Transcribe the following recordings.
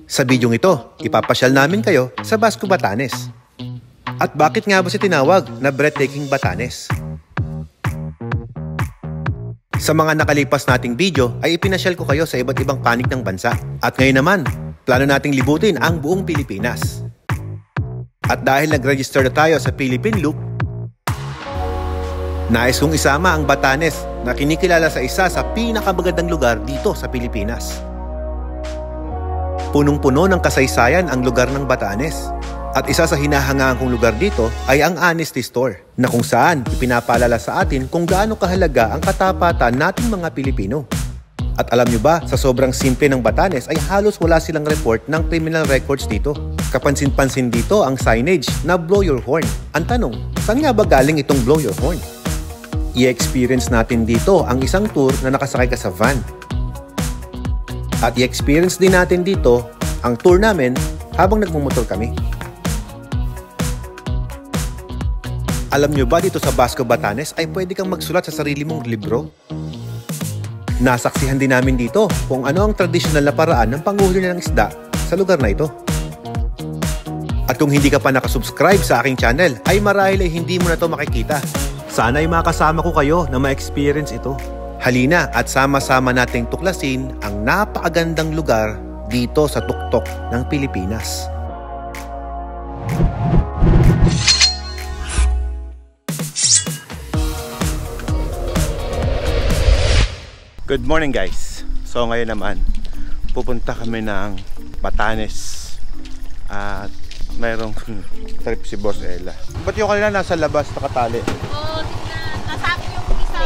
Sa bidyong ito, ipapasyal namin kayo sa Basco, Batanes. At bakit nga ba siya tinawag na breathtaking Batanes? Sa mga nakalipas nating video ay ipinasyal ko kayo sa iba't ibang panig ng bansa. At ngayon naman, plano nating libutin ang buong Pilipinas. At dahil nag-register na tayo sa Philippine Loop, nais kong isama ang Batanes na kinikilala sa isa sa pinakamagandang lugar dito sa Pilipinas. Punong-puno ng kasaysayan ang lugar ng Batanes. At isa sa hinahangaan kong lugar dito ay ang Honesty Store, na kung saan ipinapaalala sa atin kung gaano kahalaga ang katapatan nating mga Pilipino. At alam nyo ba, sa sobrang simple ng Batanes ay halos wala silang report ng criminal records dito. Kapansin-pansin dito ang signage na blow your horn. Ang tanong, saan nga ba galing itong blow your horn? I-experience natin dito ang isang tour na nakasakay ka sa van. At i-experience din natin dito ang tour namin habang nagmumotor kami. Alam nyo ba dito sa Basco, Batanes ay pwede kang magsulat sa sarili mong libro? Nasaksihan din namin dito kung ano ang tradisyonal na paraan ng panguhuli ng isda sa lugar na ito. At kung hindi ka pa nakasubscribe sa aking channel ay marahil ay hindi mo na ito makikita. Sana ay makasama ko kayo na ma-experience ito. Halina at sama-sama nating tuklasin ang napakagandang lugar dito sa tuktok ng Pilipinas. Good morning guys. So ngayon naman pupunta kami ng Batanes at mayroong trip si Boss Ella. Ba't yung kanila nasa labas nakatali? Oo, tignan. Nasabi yung isa.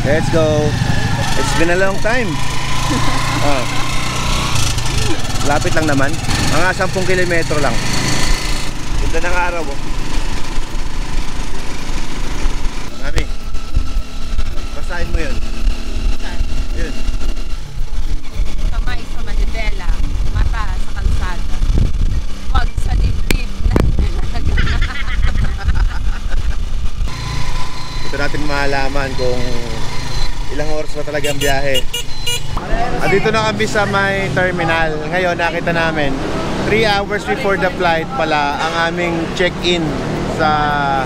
Let's go. It's been a long time. Lapit lang naman. Mga 10 kilometro lang. Ganda ng araw oh. Mami, basahin mo yun. Yun. Kamay sa manibela, mata sa kalsada. Huwag sa dibdib ng dalaga. Ito natin malaman kung ilang oras na talaga ang biyahe. At dito na kami sa may terminal. Ngayon nakita namin 3 hours before the flight pala ang aming check-in sa...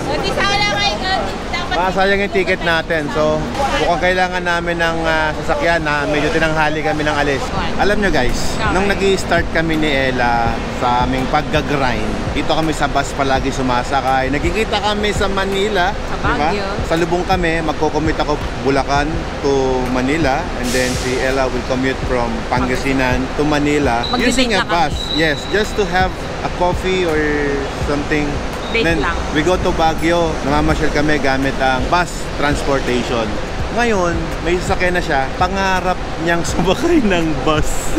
O, di sana kayo dapat... Sayang yung ticket natin. So, mukhang kailangan namin ng sasakyan na medyo tinanghali kami ng alis. Alam nyo guys, nung nag-i-start kami ni Ella sa aming pag-grind, dito kami sa bus palagi sumasakay. Nagkikita kami sa Manila. Sa Baguio. Diba? Sa lubong kami, magko-commute ako Bulacan to Manila. And then si Ella will commute from Pangasinan to Manila using a bus. Yes, just to have a coffee or something. Then we go to Baguio, namamasyal kami gamit ang bus transportation. Ngayon, may sasakyan na siya, pangarap niyang sumakay ng bus.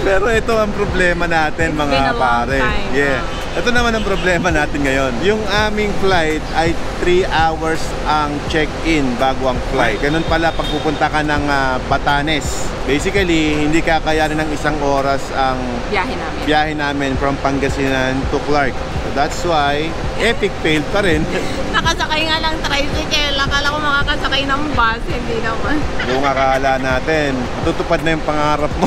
Pero ito ang problema natin mga pare. Yeah. Ito naman ang problema natin ngayon. Yung aming flight ay 3 hours ang check-in bago ang flight. Ganun pala pag pupunta ka ng Batanes. Basically, hindi kakayanin ng 1 oras ang biyahe namin from Pangasinan to Clark. So that's why, epic fail pa rin. Nakasakay nga lang tricycle. Akala ko makakasakay ng bus. Hindi naman. Kung akala natin, tutupad na yung pangarap mo.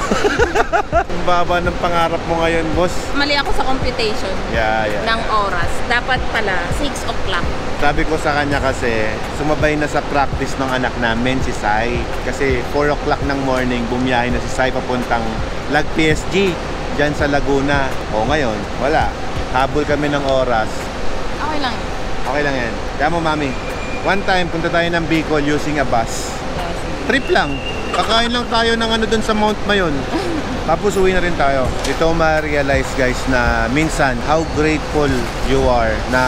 Ang baba ng pangarap mo ngayon, boss. Mali ako sa computation ng oras. Dapat pala 6 o'clock. Sabi ko sa kanya kasi, sumabay na sa practice ng anak namin, si Sai. Kasi 4 o'clock ng morning, bumiyahe na si Sai papuntang Lag PSG, dyan sa Laguna. O ngayon, wala. Habol kami ng oras. Okay lang. Okay lang yan. Kaya mo, mami, one time, punta tayo ng Bicol using a bus. Trip lang. Kakain lang tayo ng ano dun sa Mount Mayon. Tapos uwi na rin tayo. Ito ma-realize guys na minsan how grateful you are na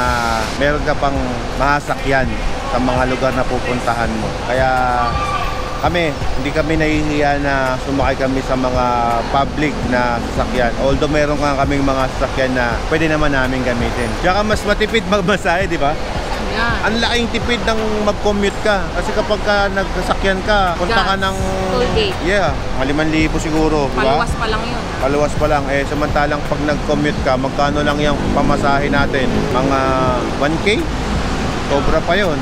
meron ka pang mahasakyan sa mga lugar na pupuntahan mo. Kaya kami, hindi kami nahihiya na sumakay kami sa mga public na sasakyan. Although meron kaming mga sasakyan na pwede naman namin gamitin. Kaya mas matipid magmasahe, di ba? Yeah. Ang laking tipid ng mag-commute ka. Kasi kapag ka nagsasakyan ka, punta ka ng... Toll gate. Yeah, mga 5,000 siguro. Diba? Paluwas pa lang yun. Paluwas pa lang. Eh, samantalang pag nag-commute ka, magkano lang yung pamasahe natin? Mga 1K? Sobra pa yun.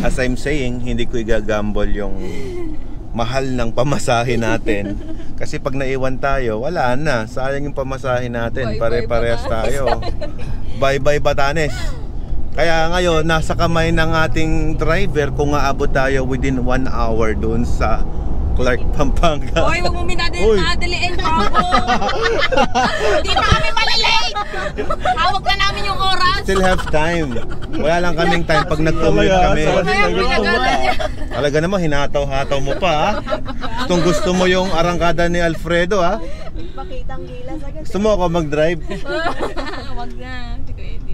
As I'm saying, hindi ko i-gamble yung mahal ng pamasahe natin. Kasi pag naiwan tayo, wala na. Sayang yung pamasahe natin. Pare-parehas tayo. Bye-bye Batanes. Kaya ngayon, nasa kamay ng ating driver kung aabot tayo within 1 hour doon sa Clark, Pampanga. Hoy, wag mo minadaliin pa ako. Hindi pa kami malilate. Hawag na namin yung oras. Still have time. Wala lang kaming time pag nag-commute kami. Talaga naman, hinataw-hataw mo pa ha. Gusto mo yung arangkada ni Alfredo ha. Pakitang gilas agad. Gusto mo ako mag-drive? Wag na.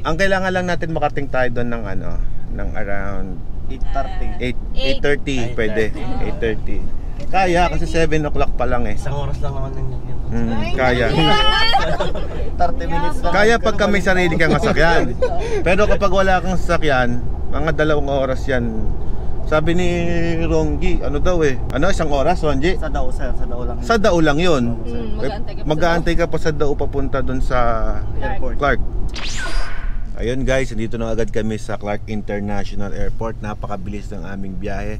Ang kailangan lang natin makating tayo doon ng ano, ng around 8:30 pwede. 8:30. Kaya kasi 7 o'clock pa lang eh. Isang oras lang naman yun. Kaya. 30 minutes lang. Kaya pag may sarili kang sasakyan. Pero kapag wala kang sasakyan, mga 2 oras yan. Sabi ni Rongi, ano daw eh? Ano, 1 oras, Rongi? Sa Dao, sir. Sa Dao lang. Sa Dao lang yun. Mag-aantay Mag-aantay ka pa sa Dao papunta dun sa Clark. Ayun guys, dito na agad kami sa Clark International Airport. Napakabilis ng aming biyahe.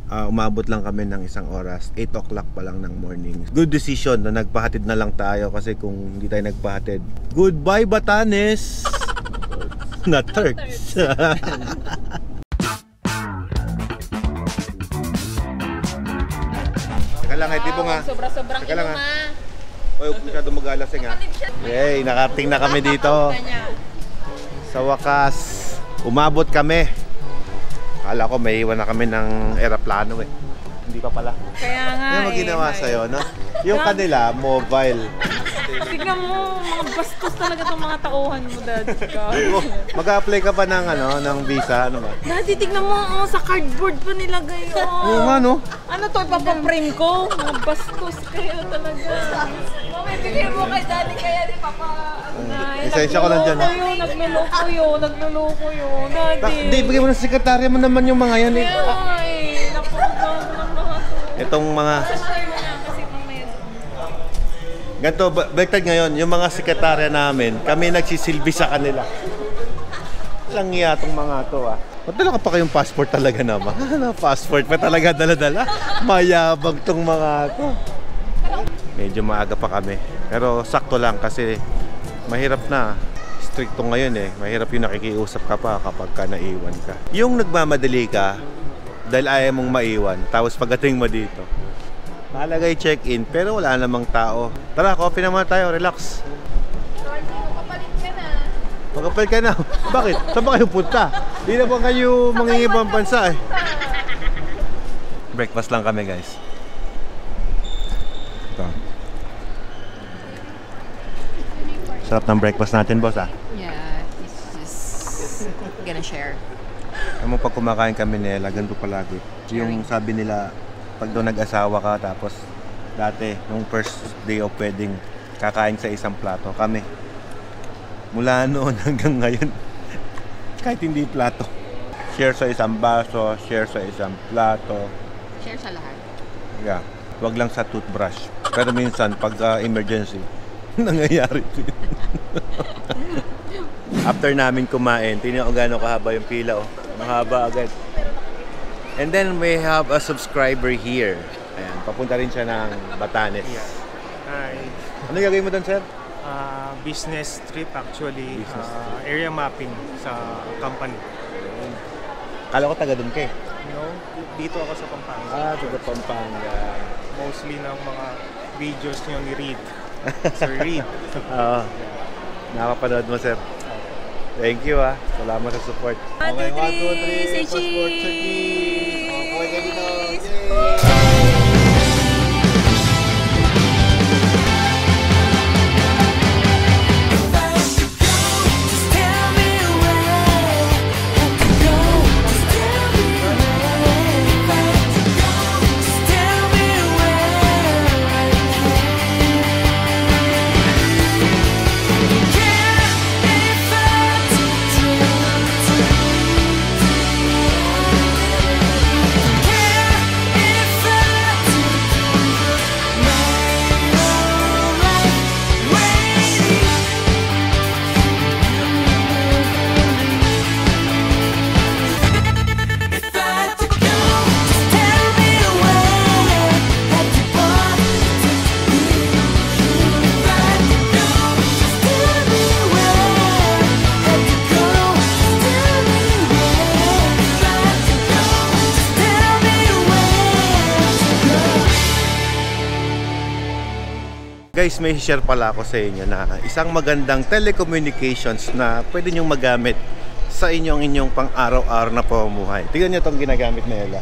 Umabot lang kami ng 1 oras. 8 o'clock pa lang ng morning. Good decision na nagpahatid na lang tayo. Kasi kung hindi tayo nagpahatid, goodbye Batanes. Not Turks. Teka lang, di po nga. Sobra-sobrang Teka lang, inuma. Oy, masyado mag-alasing ha. Yay, nakarating na kami dito. Sa wakas, umabot kami. Akala ko may iwan na kami ng eroplano eh. Hindi pa pala. Kaya nga Yung maginawa sa'yo, no? Yung kanila, mobile. Tignan mo, mga bastos talaga itong mga tauhan mo, Dad. Mag-a-apply ka pa ng, ano, ng visa, ano ba? Daddy, tignan mo, sa cardboard pa nilagay. Oo nga, no? Ano to, ipapaprint ko? Mga bastos kayo talaga. Mami, bigay mo kay Daddy, kaya di papa... Lisensya ko lang dyan. Nagluloko yun. Daddy. Hindi, bigay mo ng sekretarya mo naman yung mga yan eh. Ay, napakagano ng mga to. Itong mga... Share mo na kasi mamaya. Ganito, baliktad ngayon, yung mga sekretarya namin, kami nagsisilbi sa kanila. Lang iya itong mga to ah. Madala ka pa kayong passport talaga naman. Passport pa talaga dala-dala. Mayabang tong mga to. Medyo maaga pa kami. Pero sakto lang kasi mahirap na. Stricto ngayon eh. Mahirap yung nakikiusap ka pa kapag ka naiwan ka. Yung nagmamadali ka dahil ayaw mong maiwan. Tapos pagdating mo dito, nakalagay check-in pero wala namang tao. Tara, coffee naman tayo. Relax. Magkapalit ka na. Bakit? Saan ba kayo punta? Hindi na ba kayo mangingibang bansa eh? Breakfast lang kami guys. Ito. Sarap ng breakfast natin, boss ah. Yeah, it's just gonna share. Alam mo, pag kumakain kami nila, ganito palagi. Yung sabi nila, pag daw nag-asawa ka, tapos dati, nung first day of wedding, kakain sa isang plato. Kami, mula noon hanggang ngayon, kahit hindi plato. Share sa isang baso, share sa isang plato. Share sa lahat. Yeah, wag lang sa toothbrush. Pero minsan, pag emergency, nangyayari. After namin kumain, tingnan ko gano'ng kahaba yung pila. Oh. Mahaba agad. And then we have a subscriber here. Ayan, papunta rin siya ng Batanes. Yeah. Hi. Ano gagawin mo doon, sir? Business trip actually. Business Area mapping sa company. Kala ko taga doon kayo. No, dito ako sa Pampanga. Taga Pampanga. Mostly ng mga videos nyo ni Reed. Sir Reed. Oo. Nakapanood mo, sir. Thank you ah. Salamat sa support. 1, 2, 3, say Passport sa cheese! Okay ka dito. cheese! Yay! If Guys, may share pala ako sa inyo na isang magandang telecommunications na pwede nyong magamit sa inyong pang-araw-araw na pamumuhay. Tignan nyo itong ginagamit ni Ella.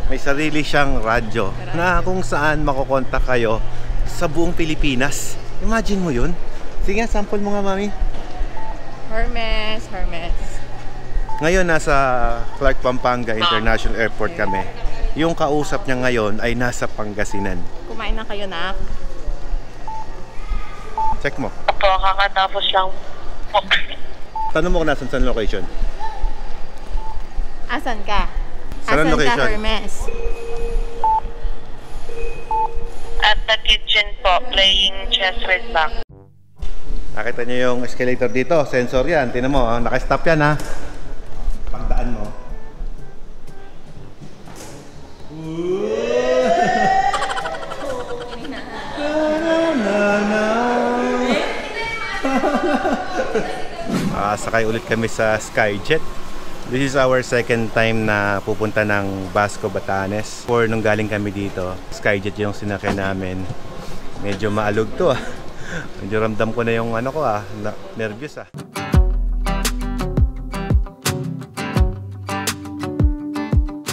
May sarili siyang radyo na kung saan makokontak kayo sa buong Pilipinas. Imagine mo yun. Sige nga, sample mo nga, mami. Hermes. Ngayon, nasa Clark Pampanga International Airport kami. Yung kausap niya ngayon ay nasa Pangasinan. Kumain na kayo, nak? Check mo. Opo, kakatapos lang po. Tanong mo kung nasan saan location. Asan ka? Saan ang location? Ka, Hermes? At the kitchen po, playing chess with Mac. Nakita niyo yung escalator dito, sensor yan. Tingnan mo, naka-stop yan ha. Pagdaan mo. Sakay ulit kami sa Skyjet. This is our second time na pupunta ng Basco, Batanes. For nung galing kami dito, Skyjet yung sinakay namin. Medyo maalog to ah. Medyo ramdam ko na yung ano ko ah, nervous ah.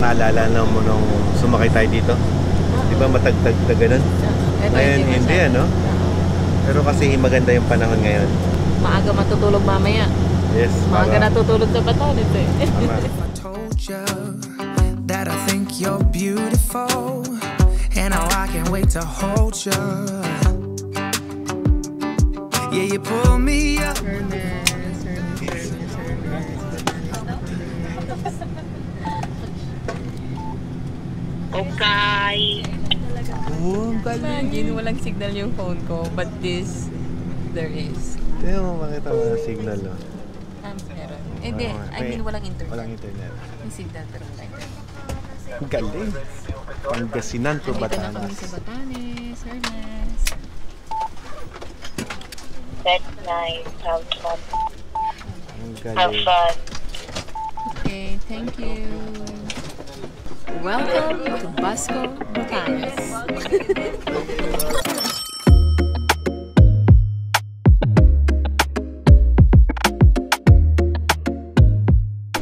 Naalala na mo nung sumakay tayo dito? Di ba matagtag na ganun? Ngayon hindi ano? Pero kasi maganda yung panahon ngayon. Maaga matutulog mamaya. Yes. Maaga natutulog sa Batanes eh. I told you that I think you're beautiful, and now I can't wait to hold you. Yeah, you pull me up. Okay. Oh, Imagine, walang signal yung phone ko, but this, there is. Tingnan mo, makita mo ang signal no? Meron. Hindi, I mean walang internet. Walang internet. May signal pero walang internet. Ang galing. Pangasinan to Nandito na kami sa Batanes. Batanes, Hermes. That's nice. Have fun. Ang Have galing. fun. Okay, thank you. Welcome to Basco, Batanes.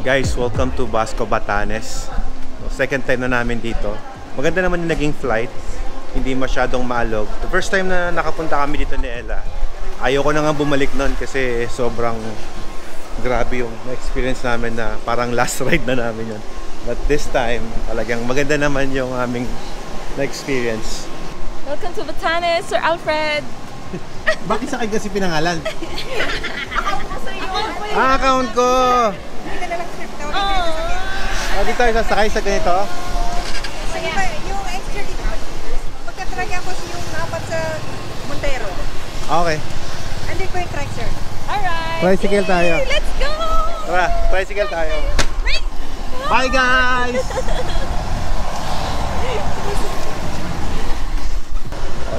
Guys, welcome to Basco, Batanes. Second time na namin dito. Maganda naman yung naging flight. Hindi masyadong maalog. The first time na nakapunta kami dito ni Ella, ayoko na nga bumalik nun kasi sobrang grabe yung experience namin na parang last ride na namin yun. But this time, talagang maganda naman yung aming na-experience. Welcome to Batanes, Sir Alfred. Bakit sa akin kasi pinangalan? Account ko! Dito tayo sasakay sa ganito? Sige ba, yung extra dito, magka-track ako yung apat sa Montero. Okay. Andin ko yung track, sir. Alright. Tricycle tayo. Let's go! Tara, tricycle tayo. Bye guys!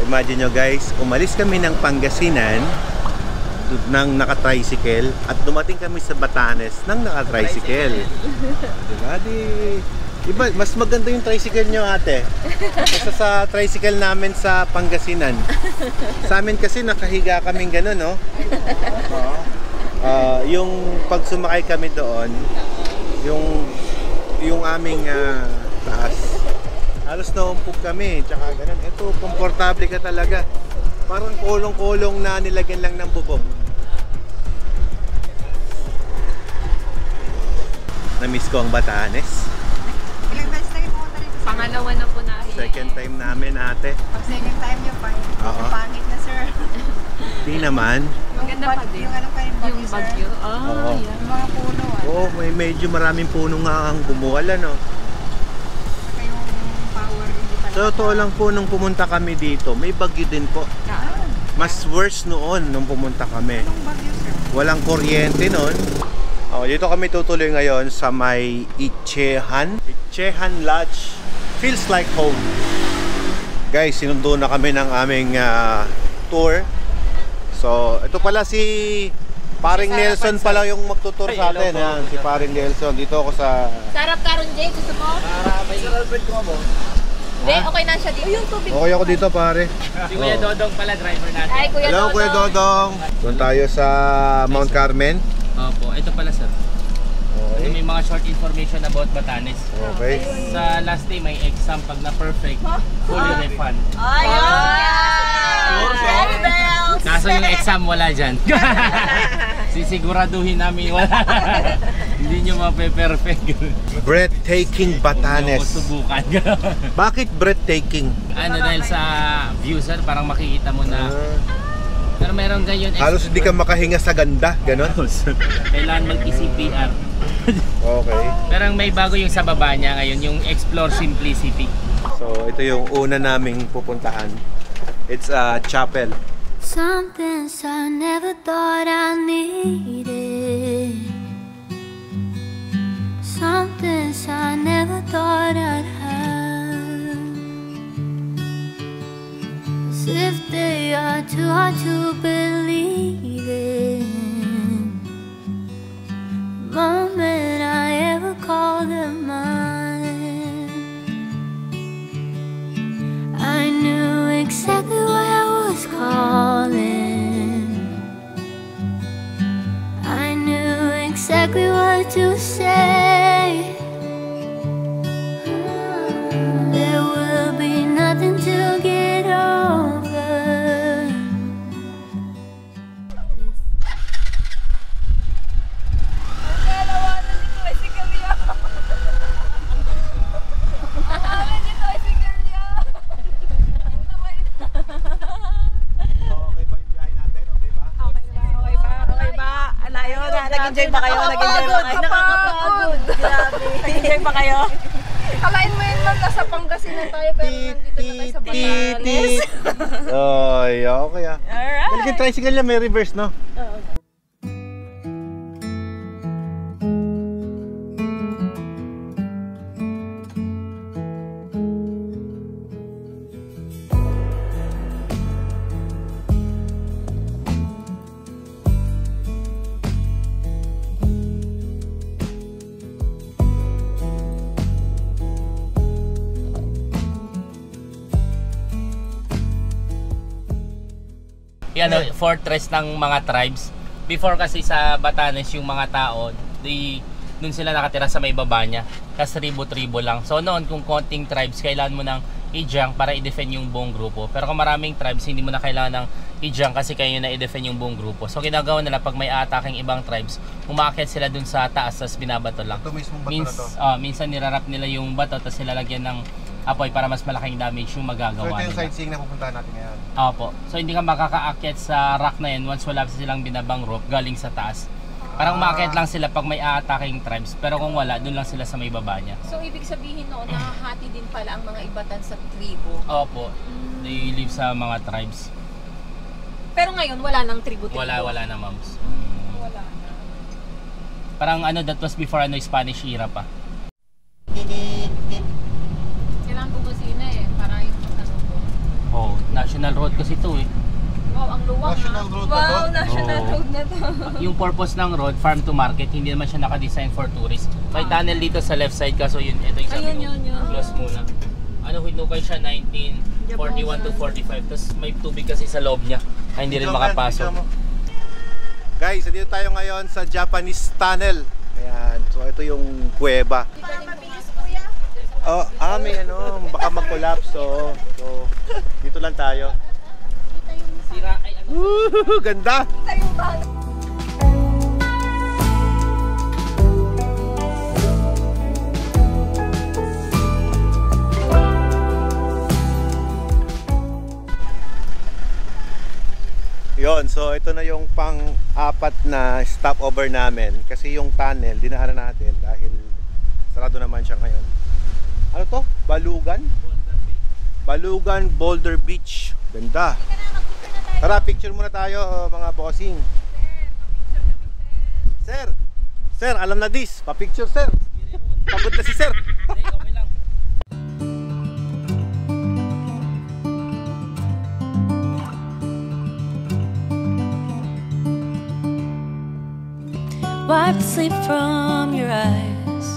Imagine nyo guys, umalis kami ng Pangasinan nang naka-tricycle at dumating kami sa Batanes nang naka-tricycle. Diba? Diba, mas maganda yung tricycle nyo ate kaysa sa tricycle namin sa Pangasinan. Sa amin kasi nakahiga kaming gano'n, no? Yung pag sumakay kami doon, yung aming taas, halos naumpog kami, tsaka gano'n. Ito, komportable ka talaga. Parang kulong-kulong na nilagyan lang ng bubong. Na-miss ko ang Batanes. Ilang beses na yung pumunta rito, sir? Pangalawa na po na. Second time namin ate. Pag second time nyo, Oo. pangit na, sir. Di naman. Maganda pa din. Yung ano pa yung bagyo, Yung sir. bagyo. Oo. Yeah. Yung mga puno, Oo, may medyo maraming puno nga ang bumuwala, no? Saka yung power, hindi pa So, totoo lang po nung pumunta kami dito, may bagyo din po. Mas worse noon nung pumunta kami. Anong bagyo, sir? Walang kuryente noon. Oh, dito kami tutuloy ngayon sa may Itchehan Lodge. Feels like home. Guys, sinundo na kami ng aming tour. So, ito pala si Paring Nelson pala yung magtutur sa atin. Yan, si Paring Nelson. Dito ako sa... Sarap karon, Jay. Gusto mo? May Sir Alfred ko mo. Hindi, okay na siya dito. Yung tubig. Okay ako dito, pare. Si Kuya Dodong pala, driver natin. Ay, Kuya Hello, Dodong. Kuya Dodong. Doon tayo sa Mount Carmel. Opo, ito pala sir. Kasi may mga short information about Batanes. Okay. Sa last day, may exam. Pag na-perfect, fully refund. Kaso yung exam wala dyan. Sisiguraduhin namin wala. Hindi nyo mape-perfect. Breathtaking Batanes. Subukan. Bakit breathtaking? Ano dahil sa view sir, parang makikita mo na. Pero meron ganyan. Halos hindi ka makahinga sa ganda, ganon? Kailangan mag-ECPR. Okay. Pero may bago yung sa baba niya ngayon, yung Explore Simplicity. So, ito yung una naming pupuntahan. It's a chapel. Some things I never thought I needed. Some things I never thought I'd have. As if they are too hard to believe in. The moment I ever called them mine, I knew exactly what I was calling. I knew exactly what to say. There will be nothing to get over. Nag-enjoy ba kayo? Nag-enjoy ba kayo? Nakakapagod. Grabe. Nag-enjoy ba kayo? Alain mo yun lang, nasa Pangasinan tayo pero nandito na tayo sa Batanes. Ay, okay ah. Alright. Galing tricycle niya, may reverse, no? Yan, fortress ng mga tribes. Before kasi sa Batanes yung mga tao, dun sila nakatira sa may baba niya. Tapos tribo-tribo lang. So noon kung konting tribes, kailangan mo ng i-junk para i-defend yung buong grupo. Pero kung maraming tribes, hindi mo na kailangan ng i-junk kasi kayo na i-defend yung buong grupo. So ginagawa nila pag may ataking ibang tribes, umaakit sila dun sa taas, tapos binabato lang. Ito mismong bato na to? Minsan nirarap nila yung bato, tapos nilalagyan ng apoy para mas malaking damage yung magagawa So ito yung nila. sightseeing na pupuntahan natin ngayon. Opo. So hindi ka makakaakyat sa rock na yun once wala silang binabang rope galing sa taas. Parang umakyat lang sila pag may attacking tribes, pero kung wala, dun lang sila sa may baba niya. So ibig sabihin noon, nahahati din pala ang mga ibatan sa tribo. Opo. They live sa mga tribes. Pero ngayon, wala nang tribo-tribo. Wala na, moms. Wala na. Parang that was before Spanish era pa. Kailangan bumusina para yung masalubo. Oh, national road kasi ito eh. Wow, ang luwag National road na to? national road na to. Yung purpose ng road, farm to market, hindi naman siya naka-design for tourists. May tunnel dito sa left side kaso ito yung sabi ko, close muna. Hinukay siya 1941 to 45, tapos may tubig kasi sa loob niya, kaya hindi rin makapasok. Guys, dito tayo ngayon sa Japanese Tunnel. Ayan, so ito yung kuweba. Oh, may baka mag-collapse. So dito lang tayo. Sira ay Ganda! Yon, so ito na yung pang-apat na stopover namin kasi yung tunnel dinaanan natin dahil sarado naman siya ngayon. Ano to? Balugan? Balugan Boulder Beach. Ganda. Tara, picture muna tayo mga bossing. Sir, sir, alam na this. Pa-picture, sir. Pagod na si sir. okay lang. Wipe the sleep from your eyes.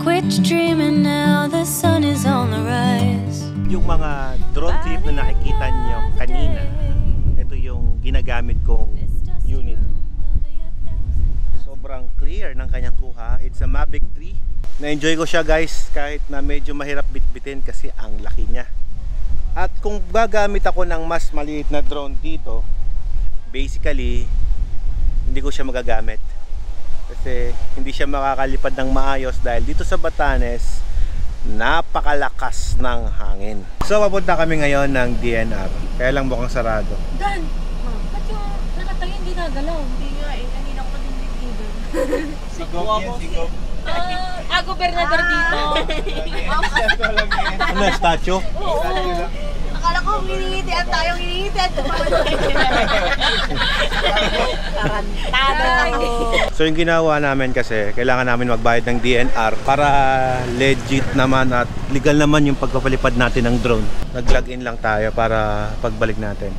quit dreaming now, the sun is on the rise. Yung mga drone clip na nakikita niyo kanina, ito yung ginagamit kong unit. Sobrang clear ng kanyang kuha. It's a Mavic 3. Na-enjoy ko siya guys, kahit na medyo mahirap bitbitin kasi ang laki niya. At kung gagamit ako ng mas maliit na drone dito, basically hindi ko siya magagamit kasi hindi siya makakalipad ng maayos dahil dito sa Batanes napakalakas ng hangin. So papunta kami ngayon ng DNR, kaya lang mukhang sarado. Dan! Ba't yung nakatayo hindi nagalaw? Hindi nga eh, kanina ko din dito. Sigop yan, sigop. Gobernador dito. Ano, statue? Oo. Akala ko hinihitian tayo, hinihitian ko pa. Tarantado. So yung ginawa namin kasi, kailangan namin magbayad ng DNR para legit naman at legal naman yung pagpapalipad natin ng drone. Nag-log in lang tayo para pagbalik natin,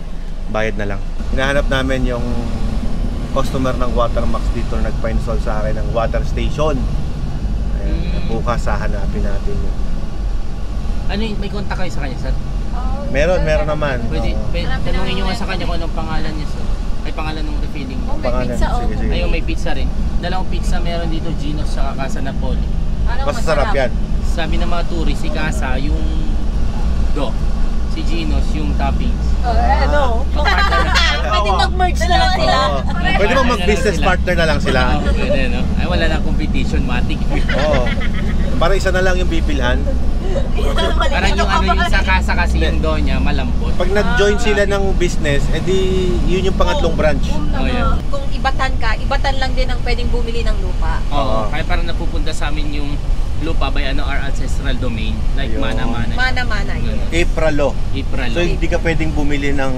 bayad na lang. Hinahanap namin yung customer ng Watermax dito na nagpa-install sa akin ng water station. Ayan, bukas hahanapin natin yun. Ano yung may contact kayo sa kanya, sir? Meron naman. Pwede, tanungin nyo nga sa kanya kung anong pangalan niya, sir. Ay, pangalan ng refilling. Oh, may pizza, Sige, sige. Ayun, may pizza rin. Dalawang pizza meron dito, Gino's sa Casa Napoli. Basta sarap yan. Sabi ng mga tourist, si Casa yung do. Si Gino's yung toppings. Pwede mag-merge na lang sila. Pwede mo mag-business partner na lang sila. Pwede, no? Ay, wala na competition, matik. Oo. Para isa na lang yung bibilhan. Parang yung ano yung sa Casa kasi yung do niya, malambot. Pag nag-join sila ng business, edi yun yung pangatlong branch. Oh, yeah. Kung ibatan ka, ibatan lang din ang pwedeng bumili ng lupa. Oo, kaya parang napupunta sa amin yung lupa by our ancestral domain. Like Ayun. mana-mana. Mana-mana yun. Ipralo. Ipralo. So hindi ka pwedeng bumili ng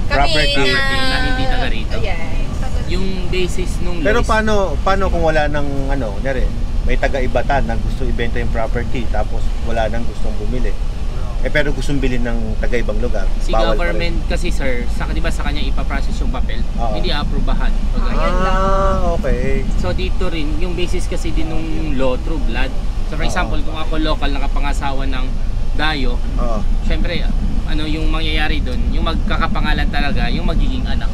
property. na hindi taga rito. Yes. Yung basis nung Pero list, paano kung wala ng ano, kunyari, may taga-ibatan na gusto ibenta yung property tapos wala nang gustong bumili. Pero gustong bilhin ng taga-ibang lugar. si bawal pa rin. government kasi sir, di ba sa kanya ipaprocess yung papel, Oo. hindi aprobahan. Okay. So dito rin, yung basis kasi din nung law, true blood. So for example, kung ako local nakapangasawa ng Dayo, Oo. syempre, ano yung mangyayari doon, yung magkakapangalan talaga, yung magiging anak.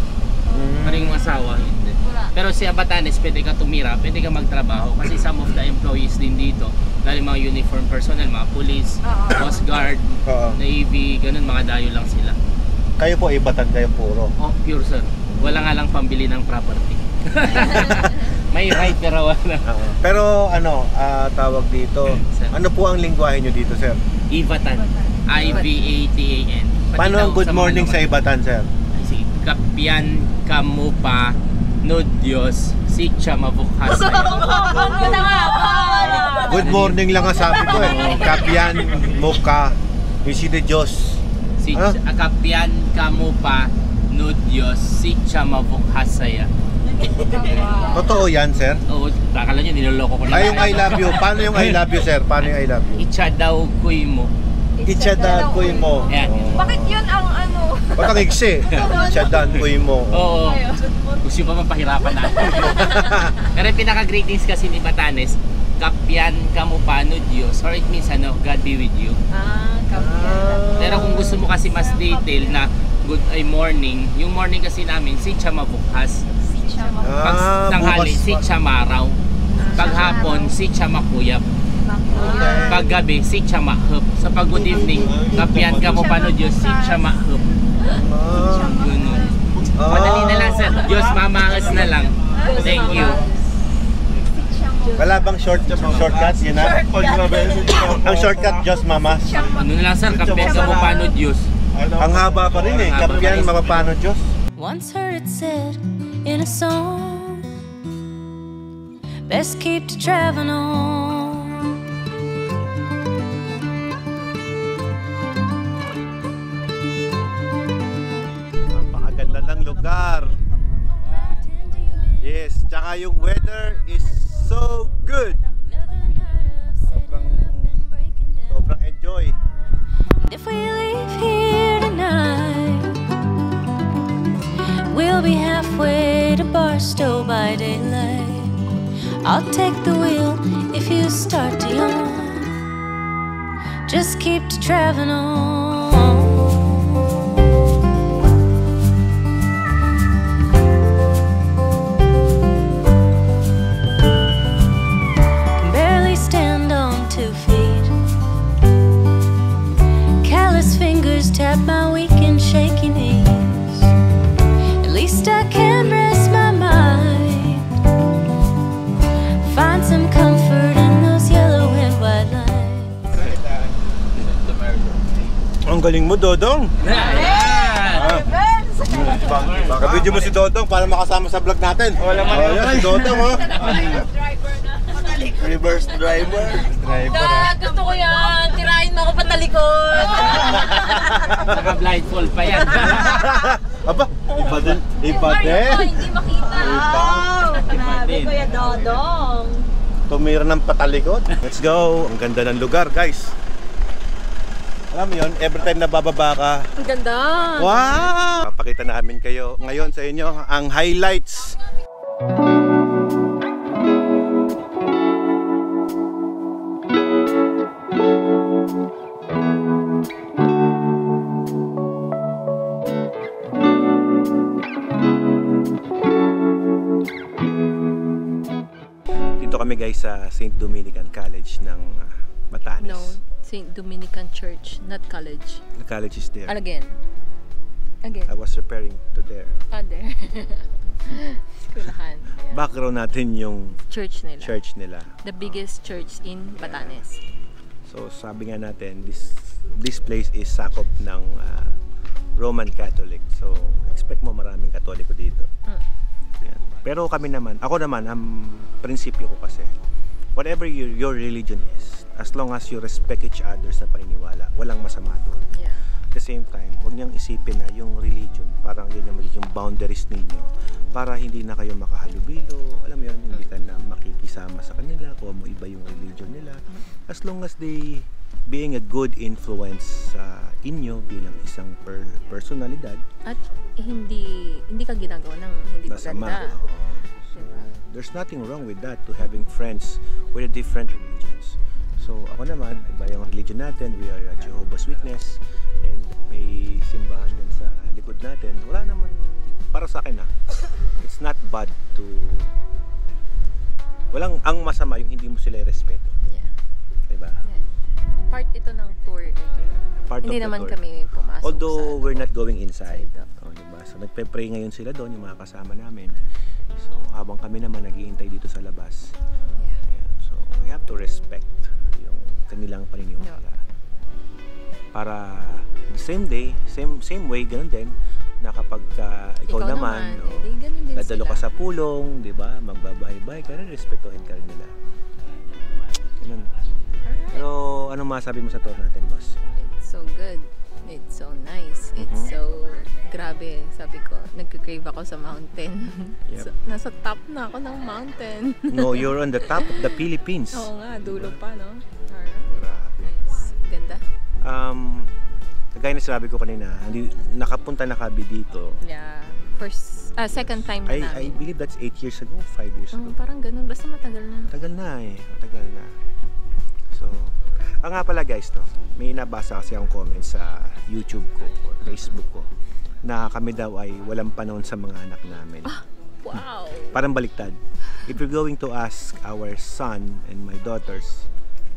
Pero yung asawa, hindi. Pero sa Batanes, pwede ka tumira, pwede ka magtrabaho kasi some of the employees din dito, lalo mga uniform personnel, mga police, coast guard, navy, ganun, mga Dayo lang sila. Kayo po ibatan kayo puro. Oh, pure sir. Wala nga lang pambili ng property. May right pero wala. Pero ano, tawag dito, ano po ang lingwahe nyo dito, sir? Ivatan. I-V-A-T-A-N. Paano ang good morning sa Ibatan, sir? Sige, kapyan kamupa no Diyos si Chamabukas. Good morning lang ang sabi ko eh. Kapyan muka si de Diyos. Si kapyan kamupa no Diyos si Chamabukas. Totoo yan, sir? Oo, akala nyo niloloko ko lang. Ay, yung I love you. Paano yung I love you, sir? Paano yung I love you? Itcha daw kuy mo. Itchadakoy mo. Yan. Bakit yun ang ano? Ba't ang igsi? Itchadakoy mo. Oo. Gusto pa mapahirapan natin. Pero yung pinaka-greetings kasi ni Batanes, kapyan kamupano Diyos, or it means ano, God be with you. Kapyan. Pero kung gusto mo kasi mas detail na good ay morning, yung morning kasi namin si Chamabukas. Pag tanghali si Chamaraw. Pag hapon si Chamakuyap. Pag gabi si Chamahep. Sa pag good evening, kapyan kamupano Diyos si Chamahep. Ganun. Madali na lang sir. Diyos mamangas na lang. Thank you. Wala bang shortcut? Yun na? Ang shortcut, Diyos Mama. Ano na lang sir, kapyan kamupano Diyos. Ang haba pa rin eh. Kapyan mapapano Diyos. Once heard it said in a song, best keep to traveling on. Napakaganda ng lugar. Yes, tsaka yung weather is so good. Sobrang enjoy. If we leave here tonight, we'll be halfway to Barstow by daylight. I'll take the wheel if you start to yawn. Just keep traveling on. Can barely stand on 2 feet. Callous fingers tap my weak and shaky knees. At least I can rest my mind. Find some comfort in those yellow and white lines. Ang galing mo, Dodong. Kabidyo mo si Dodong para makasama sa vlog natin. Wala man yan, si Dodong, oh. Reverse driver. Gusto ko yan. Tirahin mo ako patalikod. Naka-blindfold pa yan. Aba, iba din. Iba din. Hindi makita. Grabe, Kuya Dodong. Tumira ng patalikod. Let's go. Ang ganda ng lugar, guys. Alam mo yun, every time na bababa ka. Ang ganda. Wow! Papakita namin kayo ngayon sa inyo ang highlights. Dito kami guys sa St. Dominican College ng Batanes. No, St. Dominican Church, not college. The college is there. Again. I was referring to there. There. Skulahan. Yeah. Background natin yung Church nila. nila. The biggest church in Batanes. So sabi nga natin, this place is sakop ng Roman Catholic. So expect mo maraming Katoliko dito. Yan. Pero kami naman, ako naman, ang prinsipyo ko kasi, whatever your religion is, as long as you respect each other sa paniniwala, walang masama doon. Yeah. At the same time, huwag niyang isipin na yung religion, parang yun yung magiging boundaries ninyo para hindi na kayo makahalubilo, alam mo yun, hindi ka na makikisama sa kanila kung mo iba yung religion nila. As long as they being a good influence sa inyo bilang isang personalidad. At hindi ka ginagawa ng hindi maganda. Diba? There's nothing wrong with that, to having friends with different religions. So ako naman, iba yung religion natin, we are a Jehovah's Witness, and may simbahan din sa likod natin. Wala naman, para sa akin it's not bad to, walang ang masama yung hindi mo sila respeto. Yeah. Diba? Yeah. Part ito ng tour. Part Hindi of the naman tour. kami pumasok Although sa we're not going inside. Side. Diba? So nagpe-pray ngayon sila doon, yung mga kasama namin. So habang kami naman naghihintay dito sa labas. Yeah. Ayan. So we have to respect yung kanilang paniniwala. Yeah. Para the same day, same way, ganun din, na kapag ikaw naman, dadalo ka sa pulong, di ba? Magbabahay-bahay ka rin, respetuhin ka rin nila. Ganun. Pero anong masabi mo sa tour natin, boss? It's so good. It's so nice. It's so grabe. Sabi ko, nagka-crave ako sa mountain. Yep. So, nasa top na ako ng mountain. No, you're on the top of the Philippines. Oo nga, dulo pa, no? Grabe. Nice. Ganda. Kagaya na sabi ko kanina, nakapunta na kami dito. Yeah. Second time na I namin. believe that's 8 years ago, 5 years ago. Parang ganun. Basta matagal na. Matagal na eh. Matagal na. So, nga pala guys, no, may nabasa kasi akong comment sa YouTube ko or Facebook ko na kami daw ay walang panahon sa mga anak namin. Wow! Parang baliktad. If you're going to ask our son and my daughters,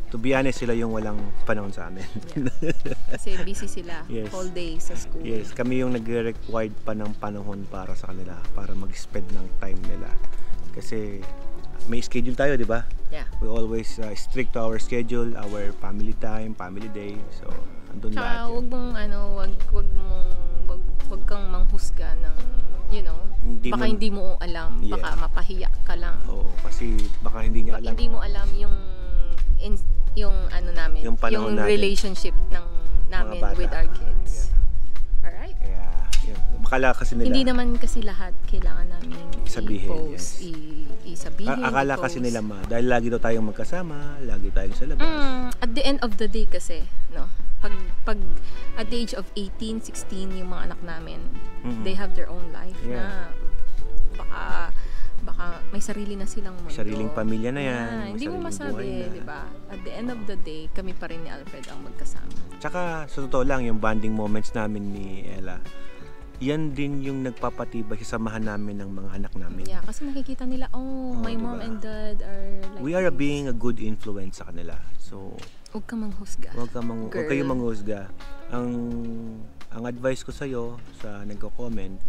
to be honest, sila yung walang panahon sa amin. Yeah. Kasi busy sila. Yes. Whole day sa school. Yes, kami yung nagre-required pa ng panahon para sa kanila, para mag-spend ng time nila. Kasi may schedule tayo, di ba? Yeah. We always stick to our schedule, our family time, family day. So, andun lahat. Wag mong wag kang manghusga ng, baka hindi mo alam, baka mapahiya ka lang. Oo, kasi baka hindi niya alam. Hindi mo alam yung namin, yung relationship namin with our kids. Yeah. Alright? Kaya, bakala kasi nila. Hindi naman kasi lahat kailangan namin isabihin. I-post, isabihin. Akala kasi nila dahil lagi daw tayong magkasama, lagi tayong sa labas. At the end of the day kasi, no? Pag at the age of 18, 16 yung mga anak namin, they have their own life na baka may sarili na silang mundo. Sariling pamilya na yan. Yeah, hindi mo sariling buhay masabi, na. di ba? At the end of the day, kami pa rin ni Alfred ang magkasama. Tsaka sa totoo lang, yung bonding moments namin ni Ella, yan din yung nagpapatibay sa samahan namin ng mga anak namin. Yeah, kasi nakikita nila, my diba? mom and dad are like We are being a good influence sa kanila. So, huwag ka manghusga. huwag kayong manghusga. Ang advice ko sa'yo, sa nagko-comment,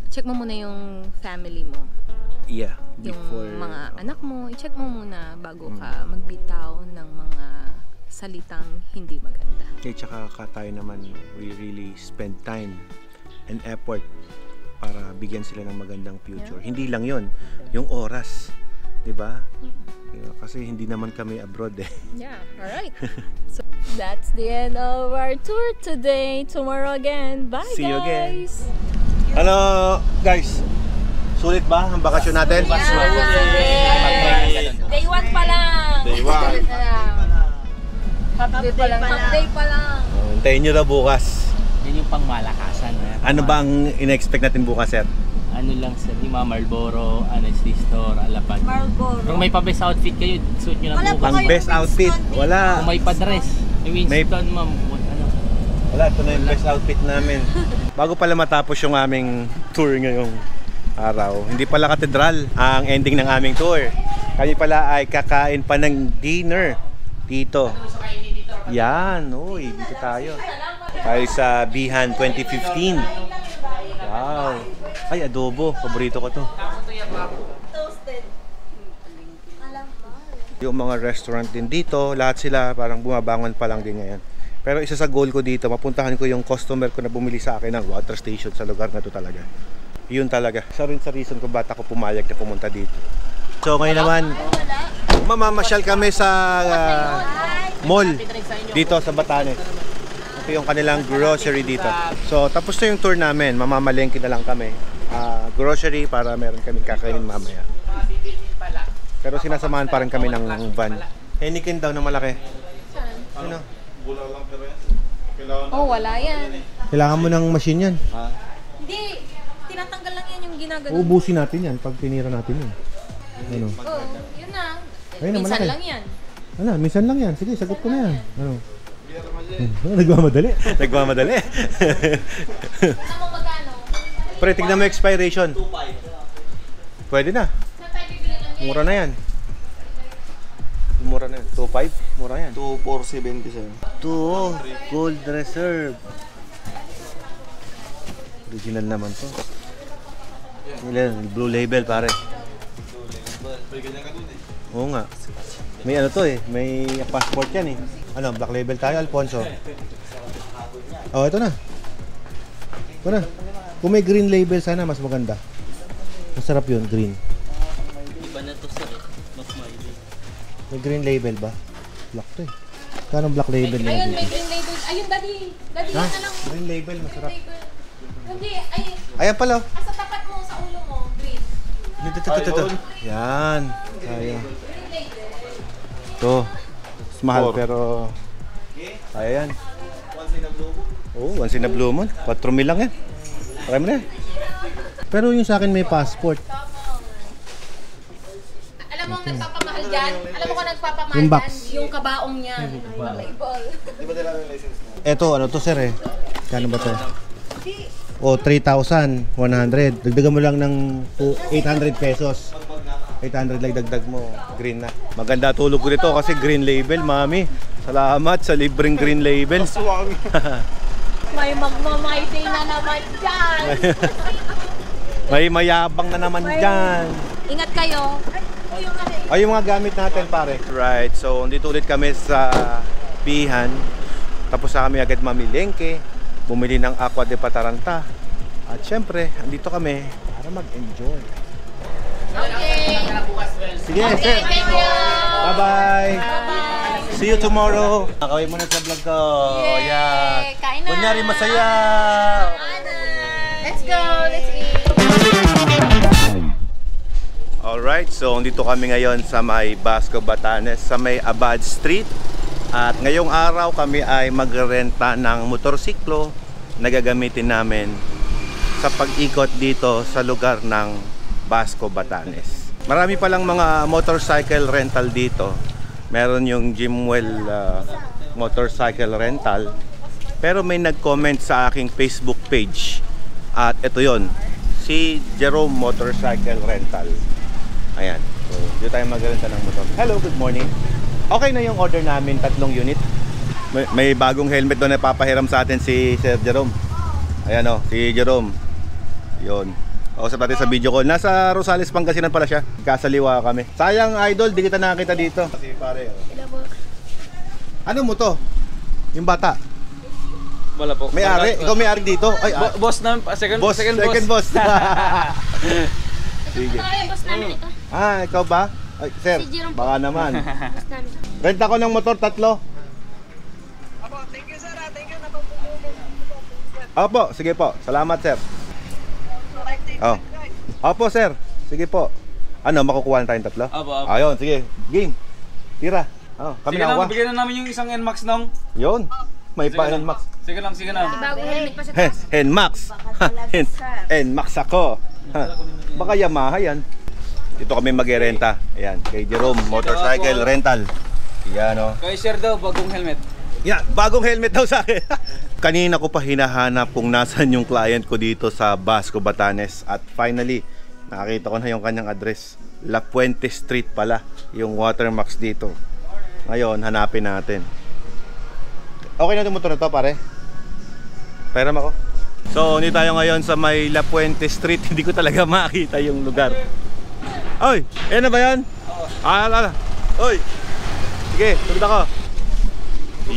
check mo muna yung family mo. yeah, Yung before, mga anak mo, i-check mo muna bago ka magbitaw ng mga salitang hindi maganda. Okay, tsaka tayo naman, we really spend time and effort para bigyan sila ng magandang future. Yeah. Hindi lang yon, yung oras, di ba? Kasi hindi naman kami abroad eh. Yeah, alright. So, that's the end of our tour today. Tomorrow again. Bye, See you again. guys! Hello, guys! Sulit ba ang bakasyon natin? Day 1 pa lang. Day 1. Half day pa lang. Hintayin nyo na bukas. Yan yung pangmalakasan. Ano ba ang in-expect natin bukas, sir? Ano lang sir, yung mga Marlboro, Honesty Store, Alapad. Marlboro. Kung may pa-best outfit kayo, suit nyo na bukas. Ang best outfit, wala. Kung may pa-dress, may Winston, ma'am. Ano? Wala, ito na yung best outfit namin. Bago pala matapos yung aming tour ngayong araw, hindi pala katedral ang ending ng aming tour. Kami pala ay kakain pa ng dinner dito. Yan, uy, dito tayo. Tayo sa Bihan 2015. Wow. Ay, adobo. Paborito ko to. Yung mga restaurant din dito, lahat sila parang bumabangon pa lang din ngayon. Pero isa sa goal ko dito, mapuntahan ko yung customer ko na bumili sa akin ng water station sa lugar na to talaga. Yun talaga. Isa rin sa reason kung ba't ako pumayag na pumunta dito. So ngayon naman, mamamasyal kami sa mall dito sa Batanes. Ito yung kanilang grocery dito. So tapos na yung tour namin, mamamalengke na lang kami. Grocery para meron kaming kakainin mamaya. Pero sinasamahan pa rin kami ng van. Heineken daw na malaki. Ano? Oh, wala yan. Kailangan mo ng machine yan. Hindi, tinatanggal lang yan yung ginagano. Uubusin natin yan pag tinira natin yun. Ano? Oh, yun na. Ayun, Minsan malaki. lang yan. Ano? Minsan lang yan. Sige, sagot ko na yan. Ano? Nagmamadali. Nagmamadali. Saan mo magkano? Pre, tignan mo expiration. Pwede na. Mura na yan. Mura na yan. 2.5? Mura yan. 2,477. 2. Gold Reserve. Original naman to. Ilan? Blue label pare. Oo nga. May ano to eh. May passport yan eh. Ano? Black label tayo, Alfonso. Oh, ito na. Ito na. Kung may green label sana mas maganda. Masarap yun, green. Iba na to sir, mas maili. May green label ba? Black to eh. Kano black label na Ayun, dito? may green label. Ayun, daddy. Daddy, Ha? yan na lang. Green label, masarap. Label. Hindi, ay. Ayan pala. oh. Sa tapat mo, sa ulo mo, green. Ito. Yan. Kaya. Ito. Mas mahal pero kaya yan. Oo, once in a blue moon. 4,000 lang yan. Marami na. Pero yung sa akin may passport. Alam mo ang nagpapamahal dyan? Alam mo kung nagpapamahal Yung dyan? box. Yung kabaong niya. Label. Eto, ano to sir eh? Kano ba to? O, 3,100. Dagdagan mo lang ng 800 pesos. 800 lang dagdag mo. Green na. Maganda tulog ko nito kasi green label, mami. Salamat sa libreng green label. May magmamighty na naman dyan. May mayabang na naman dyan. Ingat kayo. Ay, yung mga gamit natin pare. Right, so dito ulit kami sa Bihan. Tapos na kami agad mamilengke. Bumili ng Aqua de Pataranta. At syempre, andito kami para mag-enjoy. Okay. Sige, sir. Bye-bye. See you tomorrow. Nakawin mo na sa vlog ko. Yan. Kain na. Kunyari masaya. Let's go. Let's eat. Alright, so dito kami ngayon sa may Basco, Batanes, sa may Abad Street. At ngayong araw kami ay magrenta ng motorsiklo na gagamitin namin sa pag-ikot dito sa lugar ng Basco, Batanes. Marami palang mga motorcycle rental dito. Meron yung Jimwell motorcycle rental. Pero may nag-comment sa aking Facebook page. At ito yon, si Jerome Motorcycle Rental. Ayan. So, dito tayo mag-renta ng motor. Hello, good morning. Okay na yung order namin, 3 unit. May bagong helmet doon na papahiram sa atin si Sir Jerome. Ayan o, si Jerome. Yun. Kausap natin sa video call. Nasa Rosales, Pangasinan pala siya. Kasaliwa kami. Sayang, idol, di kita nakita dito. Kasi pare, ano mo to? Yung bata? Wala po. May-ari? Ikaw may-ari dito? Ay, boss namin, second boss. Sige. Boss namin ito. Ikaw ba? Ay, sir, baka naman. Renta ko ng motor 3. Thank you, sir. Thank you. Opo, sige po. Salamat, sir. Opo, sir. Sige po. Ano, makukuha na tayong 3? Opo. Ayun, sige. Game. Tira. Kami sige nakuha. lang, bigyan na namin yung isang NMAX nung. Yun. May pa NMAX. Sige lang. Bagong helmet pa sa taas. NMAX. NMAX ako. Baka Yamaha yan. Dito kami mag-renta. Ayan, kay Jerome Motorcycle Rental. Yan o. Kay Sir daw, bagong helmet. Yan, bagong helmet daw sa akin. Kanina ko pa hinahanap kung nasan yung client ko dito sa Basco, Batanes. At finally, nakakita ko na yung kanyang address. La Puente Street pala, yung Watermax dito. Ngayon, hanapin natin. Okay na yung motor na to, pare? Pairam ako. So, hindi tayo ngayon sa may La Puente Street. Hindi ko talaga makita yung lugar. Oy, na ba yan? Oy, sige, tulad ako.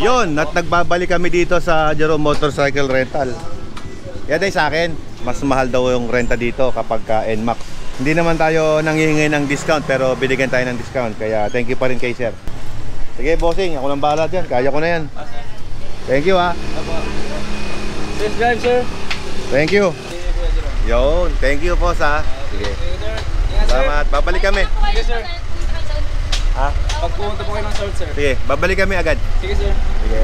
Yun, at nagbabalik kami dito sa Jerome Motorcycle Rental. Yan ay sa akin, mas mahal daw yung renta dito kapag NMAX. Hindi naman tayo nanghihingi ng discount, pero binigyan tayo ng discount. Kaya thank you pa rin kay sir. Sige bossing, ako nang bahala dyan, kaya ko na yan. Thank you ha. Safe drive, sir. Thank you. Yun, thank you po sa. Sige. Salamat, babalik kami. Sige, sir. Ha? Pag pumunta po kayo ng South, sir. Sige, babalik kami agad. Sige, sir. Sige.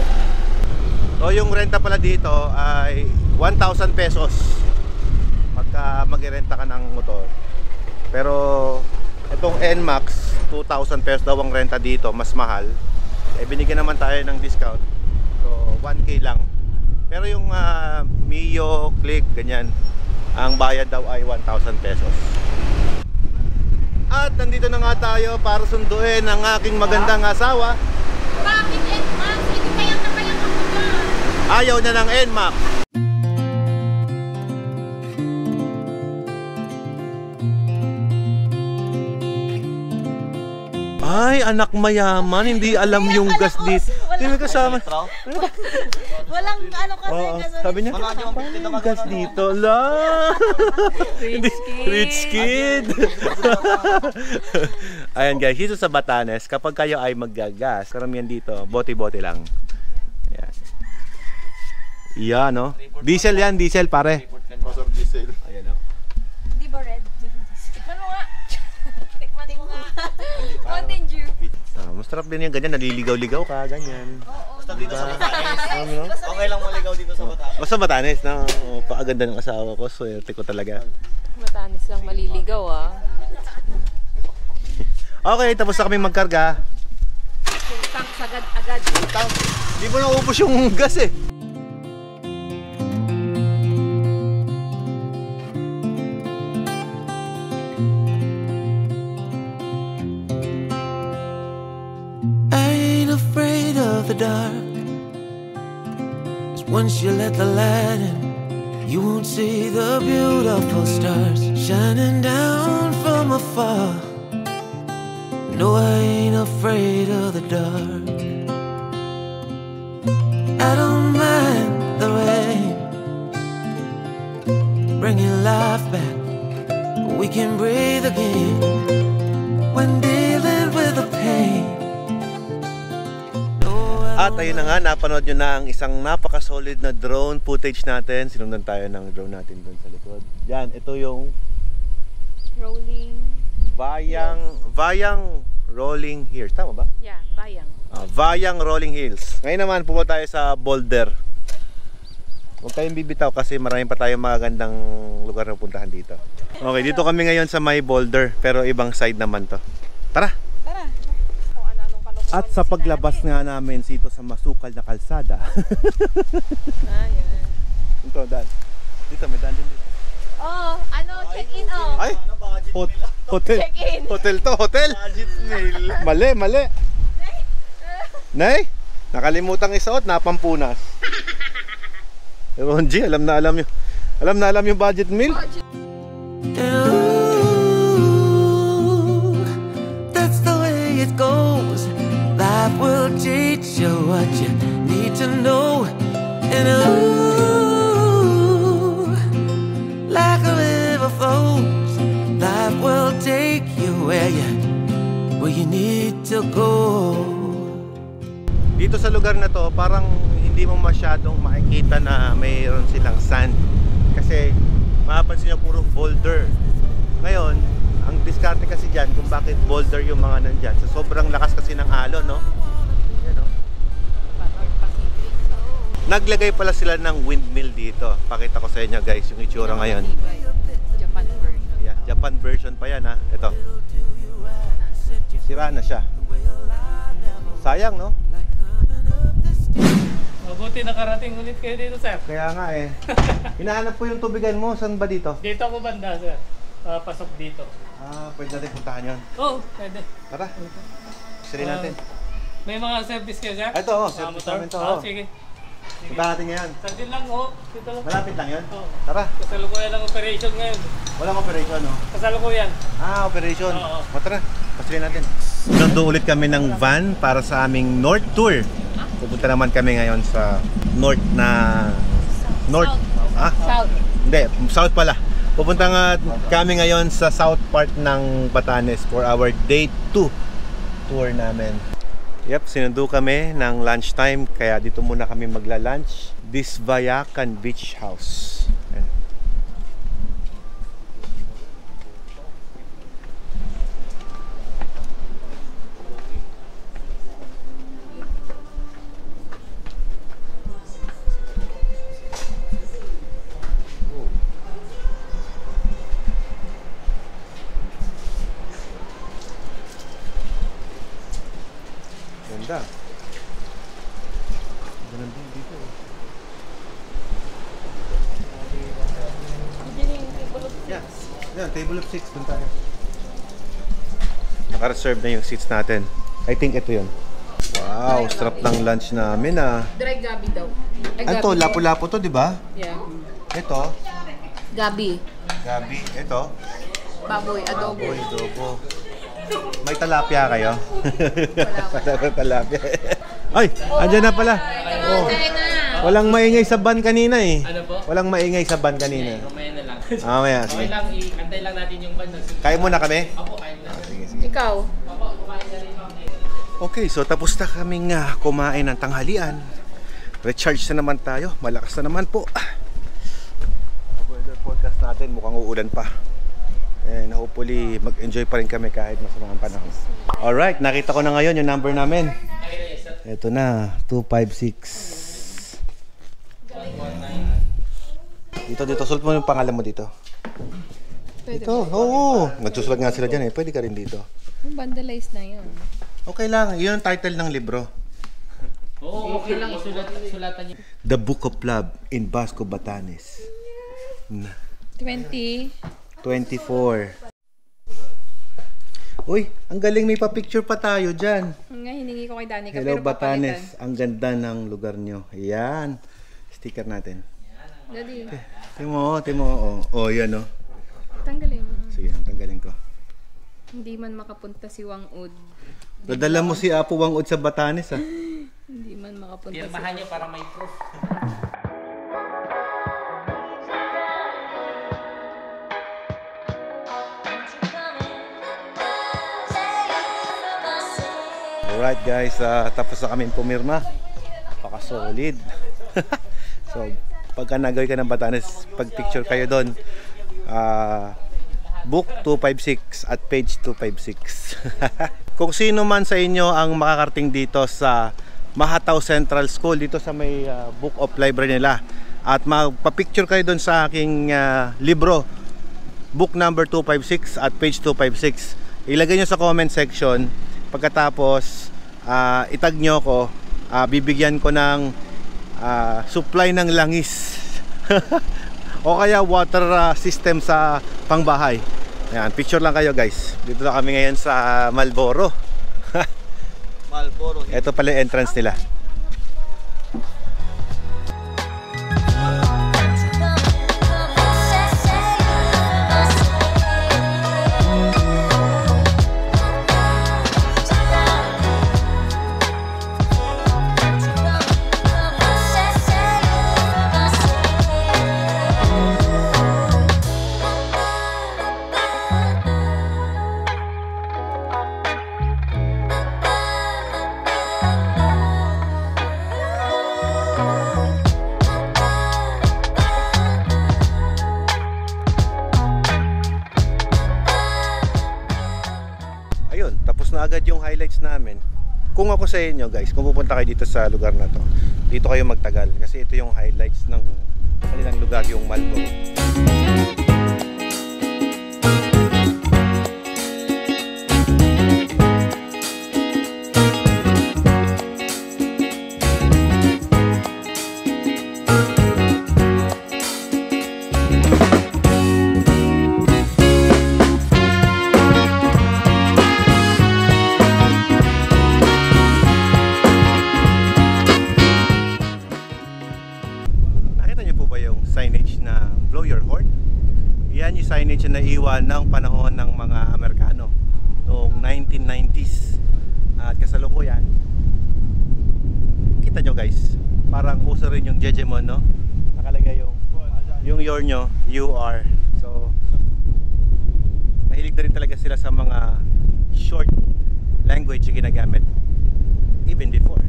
So yung renta pala dito ay 1,000 pesos pagka mag-renta ka ng motor. Pero itong NMAX, 2,000 pesos daw ang renta dito, mas mahal. Eh binigyan naman tayo ng discount. So 1K lang. Pero yung Mio, Click, ganyan, ang bayad daw ay 1,000 pesos. At nandito na nga tayo para sunduin ang aking magandang asawa. Bakit NMAX? Hindi payang na payang ako ba? Ayaw na ng NMAX. Ay, anak mayaman, hindi alam yung gas dito. Hindi kasama. Walang ano kasi. Sabi niya, paano gas dito? La! Rich kid! Ayan guys, dito sa Batanes, kapag kayo ay maggagas, karamihan dito, bote-bote lang. Ayan. Yan, no? Diesel yan, diesel pare. Diesel. Ayan, no? Di ba red? Tikman mo nga. Tikman mo nga. Mountain Dew. Masarap din yung ganyan, naliligaw-ligaw ka, ganyan. Basta dito sa Batanes. Okay lang maligaw dito sa Batanes. Basta Batanes, no? Paaganda ng asawa ko, swerte ko talaga. Batanes lang maliligaw Okay, tapos na kami magkarga. Tank agad. Di mo naubos yung gas eh. Afraid of the dark, 'cause once you let the light in, you won't see the beautiful stars shining down from afar. No, I ain't afraid of the dark. I don't mind the rain, bringing life back. We can breathe again when dealing with the pain. At ayun na nga, napanood nyo na ang isang napaka-solid na drone footage natin. Sinundan tayo ng drone natin doon sa likod. Yan, ito yung Rolling. Vayang Rolling Hills. Tama ba? Yeah, Bayang. Vayang Rolling Hills. Ngayon naman, pumunta tayo sa Boulder. Huwag kayong bibitaw kasi marami pa tayong magagandang lugar na puntahan dito. Okay, dito kami ngayon sa may boulder, pero ibang side naman to. Tara! Tara. At sa paglabas nga namin dito sa masukal na kalsada. Ayan. Ito, daan. Dito, may daan din dito. Oh, ano, check-in oh. Ay! Hotel. Check-in. Hotel to, hotel. Mali, mali. Nay, nakalimutan isuot, napampunas. Ronji, alam na alam yung budget meal. Ooh, that's the way it goes. Life will teach you what you need to know. And ooh, like a river flows, life will take you where you need to go. Dito sa lugar na to, parang hindi mo masyadong makikita na mayroon silang sand. Kasi mapapansin nyo puro boulder. Ngayon, ang diskarte kasi dyan kung bakit boulder yung mga nandyan. So sobrang lakas kasi ng alon, no? Yan, no? Naglagay pala sila ng windmill dito. Pakita ko sa inyo guys yung itsura ngayon. Japan version. Yeah, Japan version pa yan ha. Ito. Sira na siya. Sayang, no? Mabuti nakarating ulit kayo dito, sir. Kaya nga eh. Hinahanap po yung tubigan mo. Saan ba dito? Dito ako banda, sir. Pasok dito. Pwede natin puntahan yun. Oo, pwede. Tara. Sili natin. May mga service kayo, sir? Ito, service namin to. Sige. Puntahan natin ngayon. Sandin lang, dito lang. Malapit lang yun? Oo. Tara. Kasalukuyan lang operation ngayon. Walang operation, no? Kasalukuyan. Operation. Oo. Tara, pasili natin. Nandun ulit kami ng van para sa aming North Tour. Pupunta naman kami ngayon sa North na... North? South. Hindi, South pala. Pupunta nga kami ngayon sa South part ng Batanes for our day 2 tour namin. Yep, sinundo kami ng lunchtime kaya dito muna kami magla-lunch. Disvayakan Beach House. Ayan. Ganda. Ganda din dito eh. Yeah. Yeah, table of 6 dun tayo. Naka-reserve na yung seats natin. I think ito yun. Wow, sarap ng lunch namin ah. Dry gabi daw. Ito, lapu-lapu to, di ba? Yeah. Ito, Gabi. gabi. Ito, Baboy, adobo. baboy, adobo. May talapia kayo? Wala talapia. Ay, andyan na pala. Oh. Walang maingay sa van kanina eh. Ano po? Walang maingay sa van kanina. Mamaya na lang. Mamaya, Okay sige. lang, antay lang natin yung van. Kaya muna kami? Opo, kain na. Sige, sige. Ikaw? Opo, kumain na rin kami. Okay, so tapos na kaming kumain ng tanghalian. Recharge na naman tayo. Malakas na naman po. Weather forecast natin, mukhang uulan pa. And hopefully, mag-enjoy pa rin kami kahit masamang panahon. Alright, nakita ko na ngayon yung number namin. Ito na, 256. Dito, sulat mo yung pangalan mo dito. Pwede Ito, oo. Nagsusulat nga sila dyan eh. Pwede ka rin dito. Vandalize na yun. Okay lang, yun ang title ng libro. Oo, okay lang. Sulatan niyo. The Book of Love in Basco, Batanes. 24. Uy, ang galing, may pa-picture pa tayo dyan. Nga, hiningi ko kay Danica. Hello pero Batanes, ang ganda ng lugar nyo. Ayan, sticker natin. Daddy, Timo, oh, yan oh. tanggalin mo. Sige, tanggalin ko. Hindi man makapunta si Wang Ud. Nadala mo si Apo Wangud sa Batanes ah. Hindi man makapunta si Pirmahan niyo para may proof. Alright guys, tapos na kami pumirma. Paka-solid. So, pagka nagawin ka ng Batanes, pag-picture kayo doon, book 256 at page 256. Kung sino man sa inyo ang makakarating dito sa Mahataw Central School, dito sa may Book of Library nila, at magpa-picture kayo doon sa aking libro, book number 256 at page 256. Ilagay nyo sa comment section. Pagkatapos itag nyo ko, bibigyan ko ng supply ng langis o kaya water system sa pangbahay. Ayan, picture lang kayo guys. Dito na kami ngayon sa Marlboro. Marlboro. Ito pala yung entrance nila. Ayun, tapos na agad yung highlights namin. Kung ako sa inyo guys, kung pupunta kayo dito sa lugar na to, dito kayo magtagal kasi ito yung highlights ng kanilang lugar, yung Marlboro. Signage na blow your horn. Yan yung signage na naiwan ng panahon ng mga Amerikano noong 1990s. At kasalukuyan, kita nyo guys, parang uso rin yung Jejemon, no? Nakalagay yung your nyo, you are. So mahilig na rin talaga sila sa mga short language yung ginagamit even before.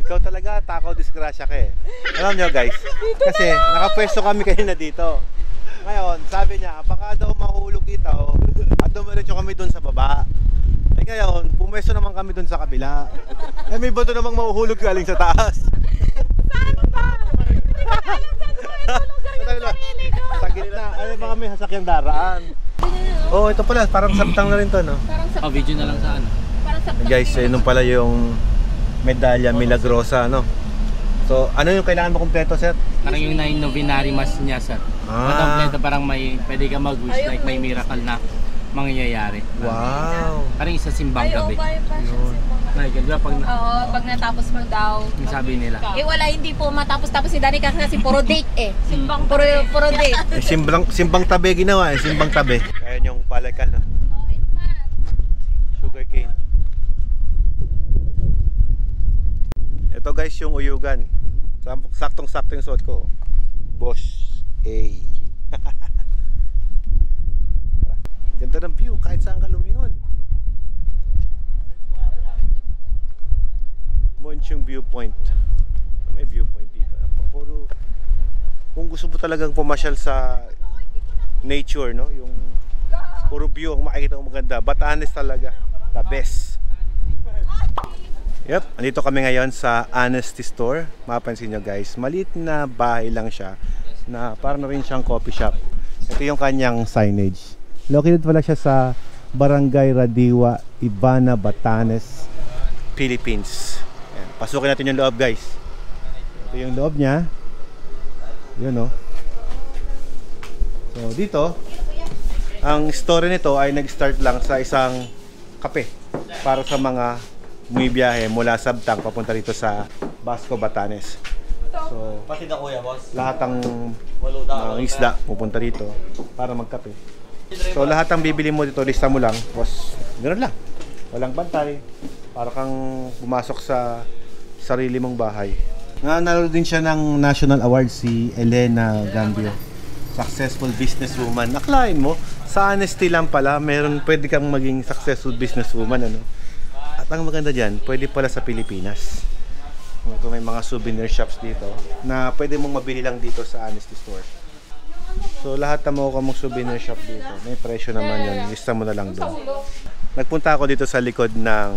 Ikaw talaga, takaw disgrasya ka eh. Alam nyo guys, kasi nakapwesto kami kanina dito. Ngayon, sabi niya, baka daw mahulog ito at dumiretso kami dun sa baba. Eh ngayon, pumwesto naman kami dun sa kabila. Eh may bato namang mahuhulog galing sa taas. Saan ba? Sa gitna, ano ba kami sasakyang daraan? Oh, ito pala, parang sabtang na rin to, no? Oh, video na lang sa ano. Guys, yun pala yung medalya milagrosa, no? So, ano yung kailangan mo kumpleto, sir? Parang yung 9 novenary mass niya, sir. Kompleto, parang may, pwede ka mag-wish, like may miracle na mangyayari. Wow! Parang isa simbang gabi. Yun. Pag natapos mo daw. Yung sabi nila. Wala, hindi po matapos-tapos si Danica kasi puro date eh. Puro date. Simbang tabi ginawa eh, simbang tabi. Ayan yung palakan, no? Sugar cane. Ito guys yung Uyugan. Saktong-sakto yung suot ko. Boss A. Ganda ng view kahit saan ka lumingon. Monchong viewpoint. May viewpoint dito. Puro, kung gusto mo talagang pumasyal sa nature, no? Yung puro view ang makikita mo maganda. Batanes talaga. The best. Yep, andito kami ngayon sa Honesty Store. Mapansin nyo guys, maliit na bahay lang siya na parang na rin siyang coffee shop. Ito yung kanyang signage. Located pala siya sa Barangay Radiwa, Ibana, Batanes, Philippines. Ayan, pasukin natin yung loob guys. Ito yung loob niya. Yun, no? So dito, ang story nito ay nag-start lang sa isang kape para sa mga bumibiyahe mula Sabtang papunta rito sa Basco, Batanes. So, pati na kuya, boss. Lahat ng isda pupunta rito para magkape. So, lahat ng bibili mo dito, lista mo lang. Boss, ganoon lang. Walang bantay. Para kang pumasok sa sarili mong bahay. Nanalo din siya ng National Award si Elena Gambio. Successful businesswoman. Akalain mo, sa honesty lang pala, pwede kang maging successful businesswoman, ano? At ang maganda dyan, pwede pala sa Pilipinas. Kung may mga souvenir shops dito na pwede mong mabili lang dito sa Honesty Store. So lahat na makukuha mong souvenir shop dito, may presyo naman yun. Lista mo na lang doon. Nagpunta ako dito sa likod ng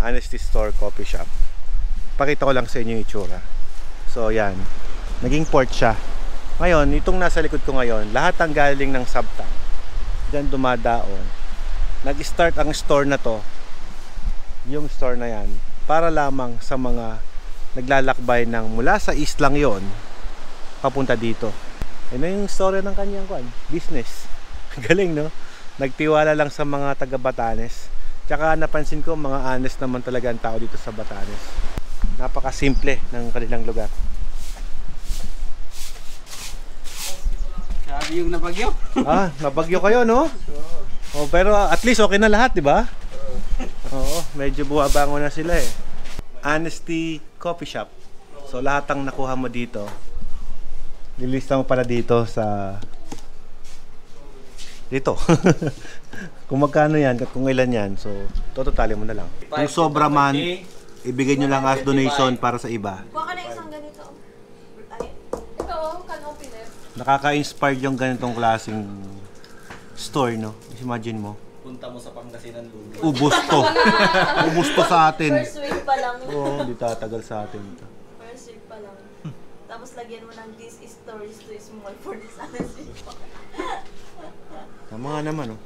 Honesty Store Coffee Shop. Pakita ko lang sa inyo yung itsura. So yan, naging port siya. Ngayon, itong nasa likod ko ngayon, lahat ang galing ng Sabtang. Diyan dumadaon. Nag-start ang store na to, yung store na yan, para lamang sa mga naglalakbay ng mula sa east lang yon papunta dito. Ano yung story ng kanyang business. Galing, no? Nagtiwala lang sa mga taga Batanes. Tsaka napansin ko, mga honest naman talaga ang tao dito sa Batanes. Napakasimple ng kanilang lugar. Sabi yung nabagyo. Nabagyo kayo, no? Oh, pero at least okay na lahat, di ba? Oo, medyo buwabango na sila eh. Honesty Coffee Shop. So lahat ang nakuha mo dito, nilista mo pala dito sa dito. Kung magkano yan, kung ilan yan, so totally mo na lang. Kung sobra man, ibigay nyo lang as donation para sa iba. Kuha ka na isang ganito. Ito, can open it. Nakaka-inspired yung ganitong klaseng store, no? Imagine mo. Punta mo sa Pangasinan lugar. Ubos to. Ubos to sa atin. First week pa lang. Oo, hindi tatagal sa atin. First week pa lang. Tapos lagyan mo ng this is stories too small for this honest people. Tama nga naman, oh.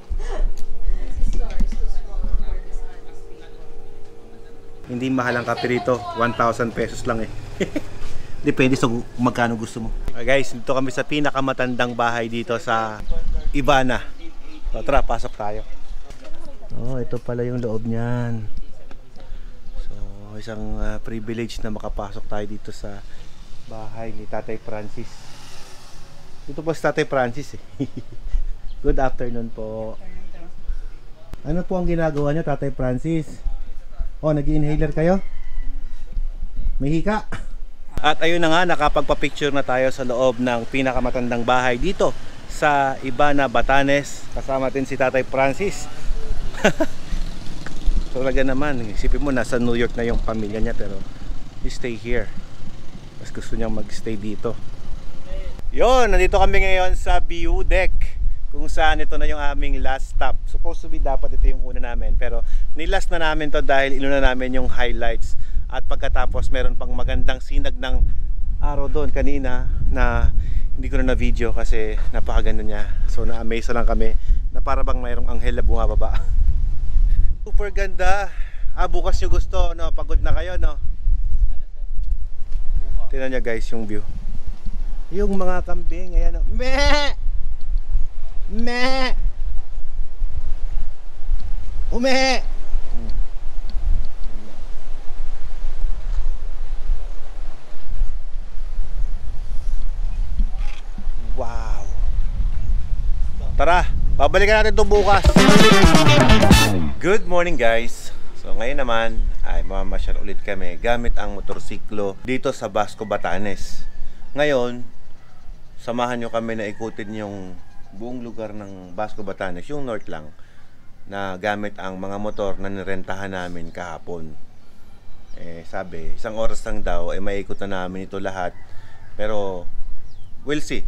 Hindi mahal ang kape rito. 1,000 pesos lang eh. Depende sa magkano gusto mo. Guys, dito kami sa pinakamatandang bahay dito sa Ibana. So, tara, pasok tayo. Oh, ito pala yung loob niyan. So, isang privilege na makapasok tayo dito sa bahay ni Tatay Francis. Dito po si Tatay Francis eh. Good afternoon po. Ano po ang ginagawa niyo, Tatay Francis? Oh, nag-inhaler kayo? May hika? At ayun na nga, nakapagpa-picture na tayo sa loob ng pinakamatandang bahay dito sa Ibana, Batanes. Kasama din si Tatay Francis. So talaga naman, isipin mo nasa New York na yung pamilya niya, pero he stay here. Mas gusto niyang mag-stay dito. Yon, nandito kami ngayon sa view deck, kung saan ito na yung aming last stop. Supposed to be dapat ito yung una namin, pero nilast na namin to dahil inuna namin yung highlights. At pagkatapos meron pang magandang sinag ng araw doon kanina na hindi ko na video kasi napakaganda niya. So na-amaze lang kami na para bang mayroong anghel na bumababa. Super ganda. Bukas nyo gusto, no? Pagod na kayo, no? Tingnan nyo guys yung view. Yung mga kambing, ayan, no? Meh! Meh! Umehe! Wow! Tara, babalikan natin ito bukas. Good morning guys. So ngayon naman ay mamamasyal ulit kami gamit ang motorsiklo dito sa Basco, Batanes. Ngayon, samahan nyo kami na ikutin yung buong lugar ng Basco, Batanes, yung north lang, na gamit ang mga motor na nirentahan namin kahapon. Sabi, isang oras lang daw, maikot na namin ito lahat. Pero we'll see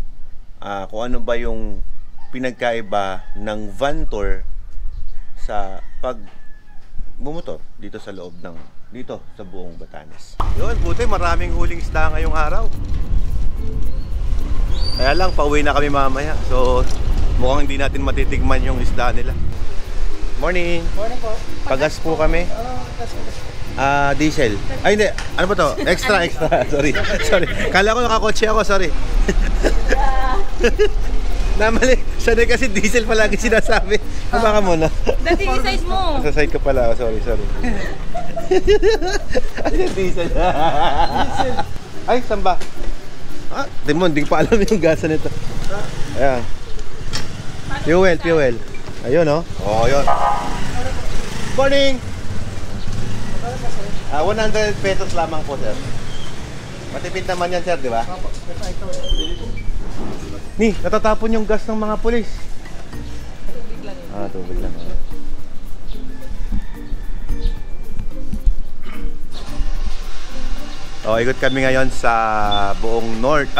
kung ano ba yung pinagkaiba ng van tour sa pag bumotor dito sa loob ng dito sa buong Batanes. Yun, buti maraming huling isda ngayong araw. Kaya lang, pauwi na kami mamaya. So mukhang hindi natin matitigman yung isda nila. Morning. Morning po. Pagas po kami. Diesel. Ay hindi, ano ba to? Extra. Sorry. Kala ko nakakotse ako, sorry. Namali. Sanay kasi diesel palagi sinasabi. Baka muna. Dati i-size mo. Sa side ka pala. Sorry. Ay, diesel. Ay, saan ba? Demon, hindi pa alam yung gasa nito. Ayan. Fuel. Ayun, oh. Oh, yun. Morning! 100 pesos lamang po, sir. Matipid naman yan, sir, di ba? Ni, natatapon yung gas ng mga pulis. Tubig lang. Tubig lang. Oh, ikot kami ngayon sa buong north,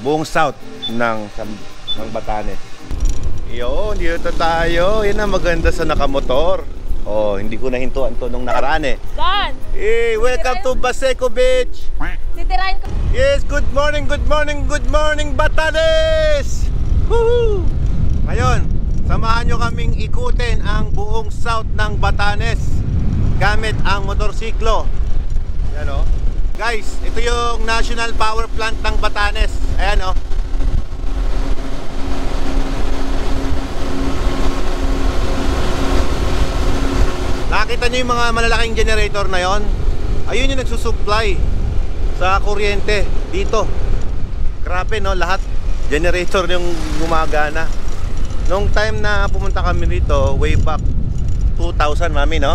buong south ng Batanes. Yo, dito tayo. Yan ang maganda sa nakamotor. Oh, hindi ko nahintuan to nung nakaraan eh. Saan? Hey, welcome to Baseco Beach. Titirahin ko. Yes, good morning, Batanes! Woohoo! Ngayon, samahan nyo kaming ikutin ang buong south ng Batanes gamit ang motorsiklo. Yan o. Guys, ito yung National Power Plant ng Batanes. Ayan o. Nakita nyo yung mga malalaking generator na yon? Ayun yung nagsusupply sa kuryente dito. Grabe no, lahat generator yung gumagana. Nung time na pumunta kami dito, way back 2000, mami, no?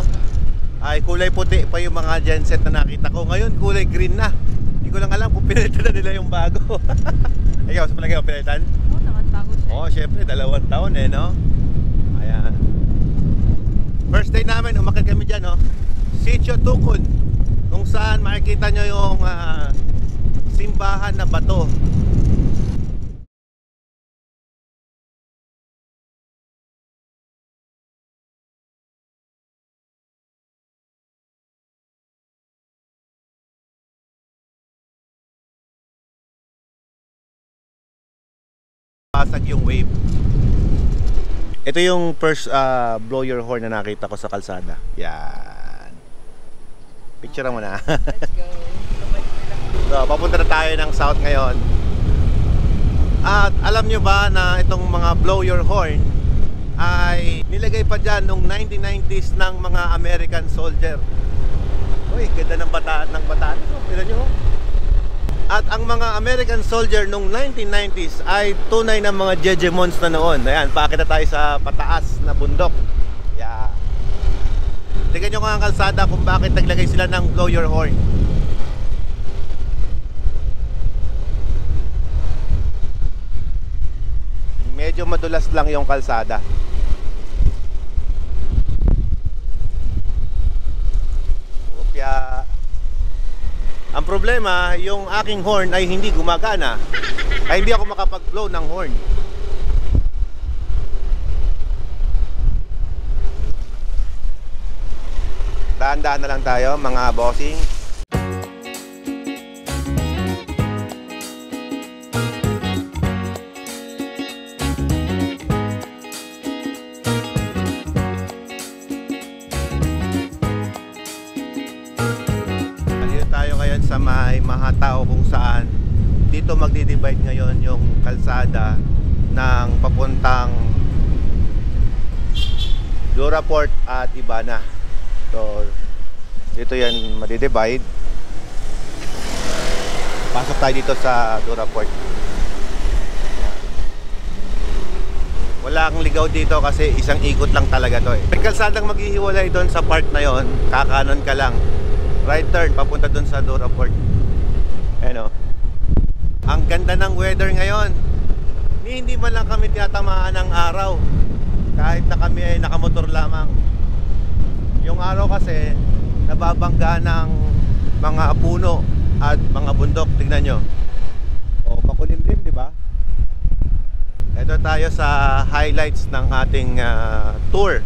Ay kulay puti pa yung mga genset na nakita ko. Ngayon kulay green na. Hindi ko lang alam kung pinalitan na nila yung bago. Ikaw, sa palagay mo pinalitan? Oo naman, bago siya. Oo, syempre, 2 taon eh, no? Ayan. First day namin, umakit kami dyan, no? Sitio Tukon, kung saan makikita nyo yung simbahan na bato. Pasag yung wave. Ito yung first blow your horn na nakita ko sa kalsada. Yan. Picture mo na. Let's go. So, papunta na tayo ng south ngayon. At alam nyo ba na itong mga blow your horn ay nilagay pa dyan nung 1990s ng mga American soldier. Uy, ganda ng bataan. Tignan nyo. At ang mga American soldier nung 1990s ay tunay na mga jejemons na noon. Ayan, paakit na tayo sa pataas na bundok. Yeah. Tingnan nyo nga ang kalsada kung bakit naglagay sila ng blow your horn. Medyo madulas lang yung kalsada. Opya. Ang problema, yung aking horn ay hindi gumagana. Ay hindi ako makapag-blow ng horn. Dahan-dahan na lang tayo, mga bossing. Sa may Mahatao kung saan dito magdi-divide ngayon yung kalsada ng papuntang Duraport at Ibana. So dito yan madi-divide. Pasok tayo dito sa Duraport. Wala kang ligaw dito kasi isang ikot lang talaga to eh. May kalsadang maghihiwalay doon sa part na yon, kakanan ka lang. Right turn, papunta dun sa Duraport. Ano? Ang ganda ng weather ngayon. Hindi man lang kami tiyatamaan ng araw. Kahit na kami ay nakamotor lamang. Yung araw kasi nababangga ng mga puno at mga bundok. Tingnan nyo. O, makulimlim, di ba? Ito tayo sa highlights ng ating tour.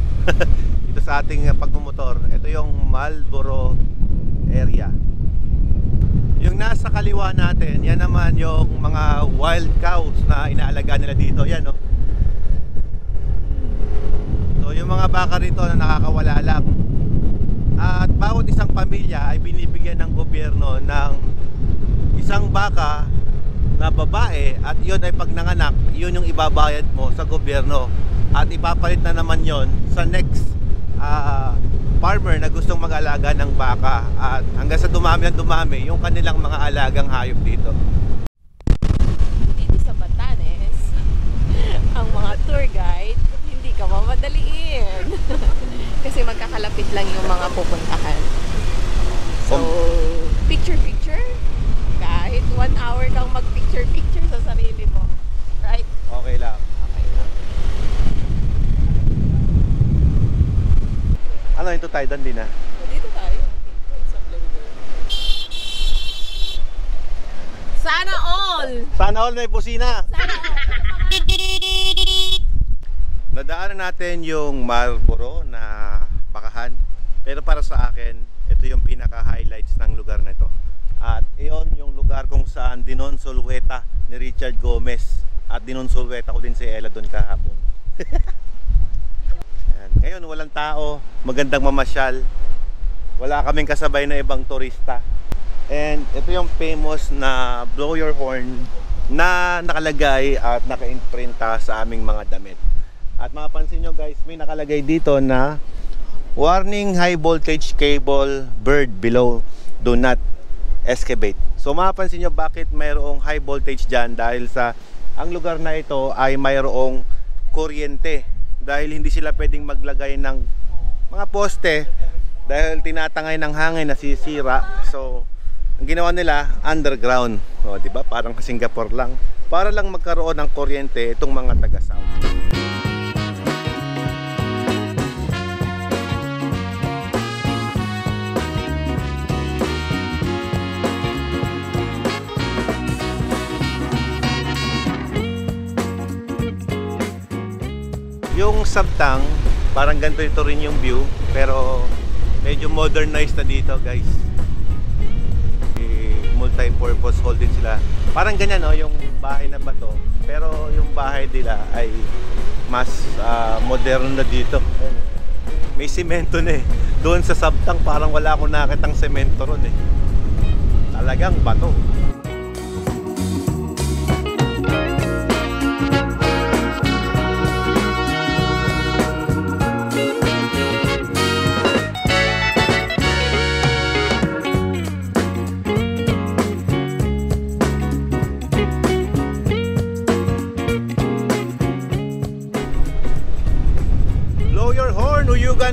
Dito sa ating pagmumotor. Ito yung Marlboro area. Yung nasa kaliwa natin, yan naman yung mga wild cows na inaalagaan nila dito. Yan, no? So yung mga baka rito na nakakawala lang. At bawat isang pamilya ay binibigyan ng gobyerno ng isang baka na babae, at yun ay pag nanganak, yun yung ibabayad mo sa gobyerno. At ipapalit na naman yon sa next farmer na gustong mag-alaga ng baka, at hanggang sa dumami ng dumami yung kanilang mga alagang hayop dito. Dito sa Batanes, ang mga tour guide, hindi ka mamadaliin. Kasi magkakalapit lang yung mga pupuntahan. So, picture-picture, kahit 1 hour kang mag-picture-picture sa sarili mo. Right? Okay lang. Ano, ito tayo doon din, ha? Dito tayo. Sa Blender. Sana all! Sana all may busina! Sana all! Nadaanan natin yung Marlboro na bakahan Pero para sa akin, ito yung pinaka-highlights ng lugar na ito. At iyon yung lugar kung saan dinonsolweta ni Richard Gomez. At dinonsolweta ko din si Ella doon kahapon. Ngayon walang tao, magandang mamasyal. Wala kaming kasabay na ibang turista. And ito yung famous na blow your horn na nakalagay at naka-imprinta sa aming mga damit. At mapapansin nyo guys, may nakalagay dito na warning, high voltage cable bird below, do not excavate. So mapapansin nyo bakit mayroong high voltage dyan, dahil sa ang lugar na ito ay mayroong kuryente. Dahil hindi sila pwedeng maglagay ng mga poste dahil tinatangay ng hangin, nasisira. So ang ginawa nila underground, o, diba? Parang sa Singapore lang, para lang magkaroon ng kuryente itong mga taga-south. Yung Sabtang, parang ganito ito rin yung view, pero medyo modernized na dito guys. Multi-purpose hall din sila. Parang ganyan yung bahay na bato, pero yung bahay nila ay mas modern na dito. May semento na eh. Doon sa Sabtang parang wala akong nakitang semento ron eh. Talagang bato.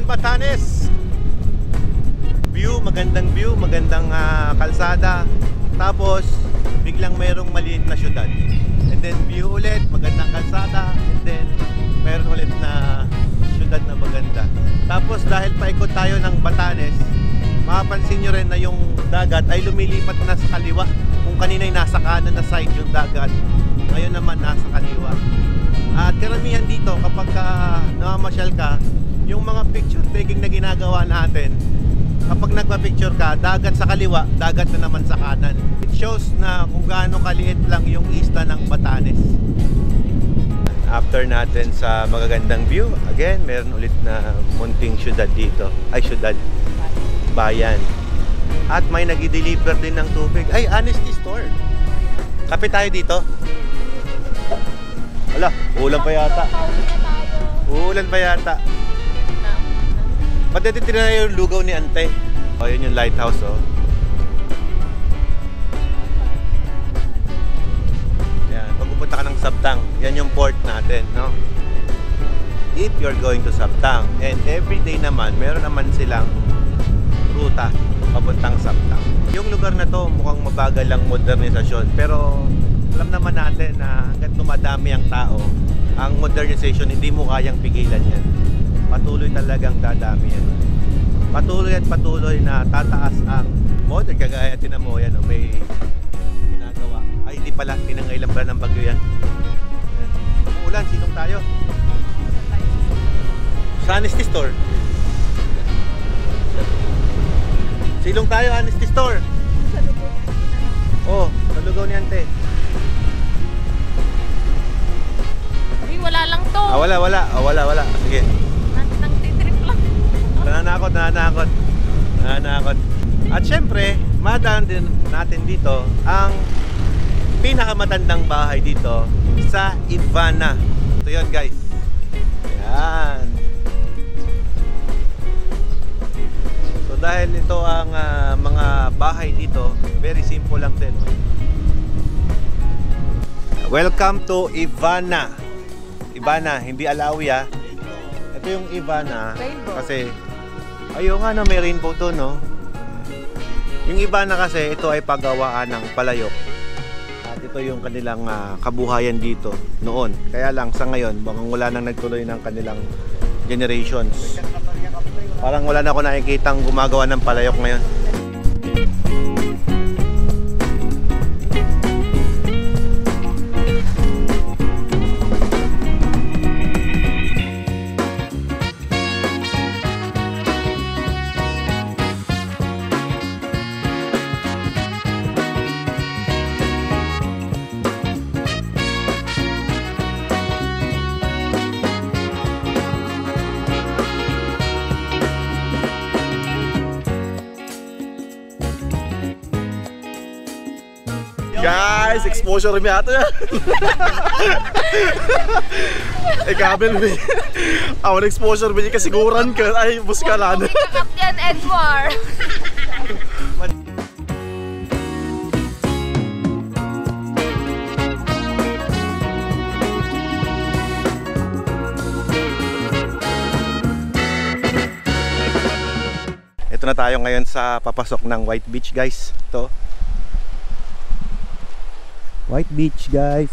Batanes. View, magandang kalsada. Tapos biglang mayroong maliit na syudad. And then view ulit, magandang kalsada. And then mayroon ulit na syudad na maganda. Tapos dahil paikot tayo ng Batanes, mapapansin nyo rin na yung dagat ay lumilipat na sa kaliwa. Kung kanina ay nasa kanan na side yung dagat, ngayon naman nasa kaliwa. At karamihan dito kapag namamasyal ka, yung mga picture taking na ginagawa natin, kapag nagpa-picture ka, dagat sa kaliwa, dagat na naman sa kanan. It shows na kung gaano kaliit lang yung isla ng Batanes. After natin sa magagandang view, again, meron ulit na munting syudad dito. Ay, syudad. Bayan. At may nag-deliver din ng tubig. Ay, Honesty Store. Kape tayo dito. Wala, ulan pa yata. Ulan pa yata. Ba't natin tinanay yung lugaw ni Ante? O, yun yung lighthouse, oh. Yan, pag pupunta ka ng Sabtang, yan yung port natin, no? If you're going to Sabtang, and everyday naman, meron naman silang ruta papuntang Sabtang. Yung lugar na to, mukhang mabagal lang modernisasyon, pero alam naman natin na hanggat dumadami ang tao, ang modernization hindi mo kayang pigilan yan. Patuloy talagang dadami yan. Patuloy at patuloy na tataas ang modern. Kagaya tinan mo yan, may ginagawa. Ay hindi pala, tinangailan pala ng bagyo yan. Ulan, sinong tayo? Sa Honesty Store. Silong tayo, Honesty Store. Oh, sa lugaw ni Ante. Ay, wala lang to. Wala. Sige. Nananakot. At syempre, madaan din natin dito ang pinakamatandang bahay dito sa Ivana. Ito yun guys. Yan. So dahil ito ang mga bahay dito, very simple lang din. Welcome to Ivana. Ivana, hindi Alawi ah. Ito yung Ivana. Rainbow. Kasi ayun nga na may rainbow to, no? Yung Ivana kasi ito ay paggawaan ng palayok. At ito yung kanilang kabuhayan dito noon. Kaya lang sa ngayon, mukhang wala nang nagtuloy ng kanilang generations. Parang wala na ako nakikitang gumagawa ng palayok ngayon. Guys, exposure rin yata yan. Kabel ba? Awal exposure ba yung kasiguran ka? Ay, buskalan. Kakap yan, Edward. Ito na tayo ngayon sa papasok ng White Beach, guys. Ito. White Beach, guys.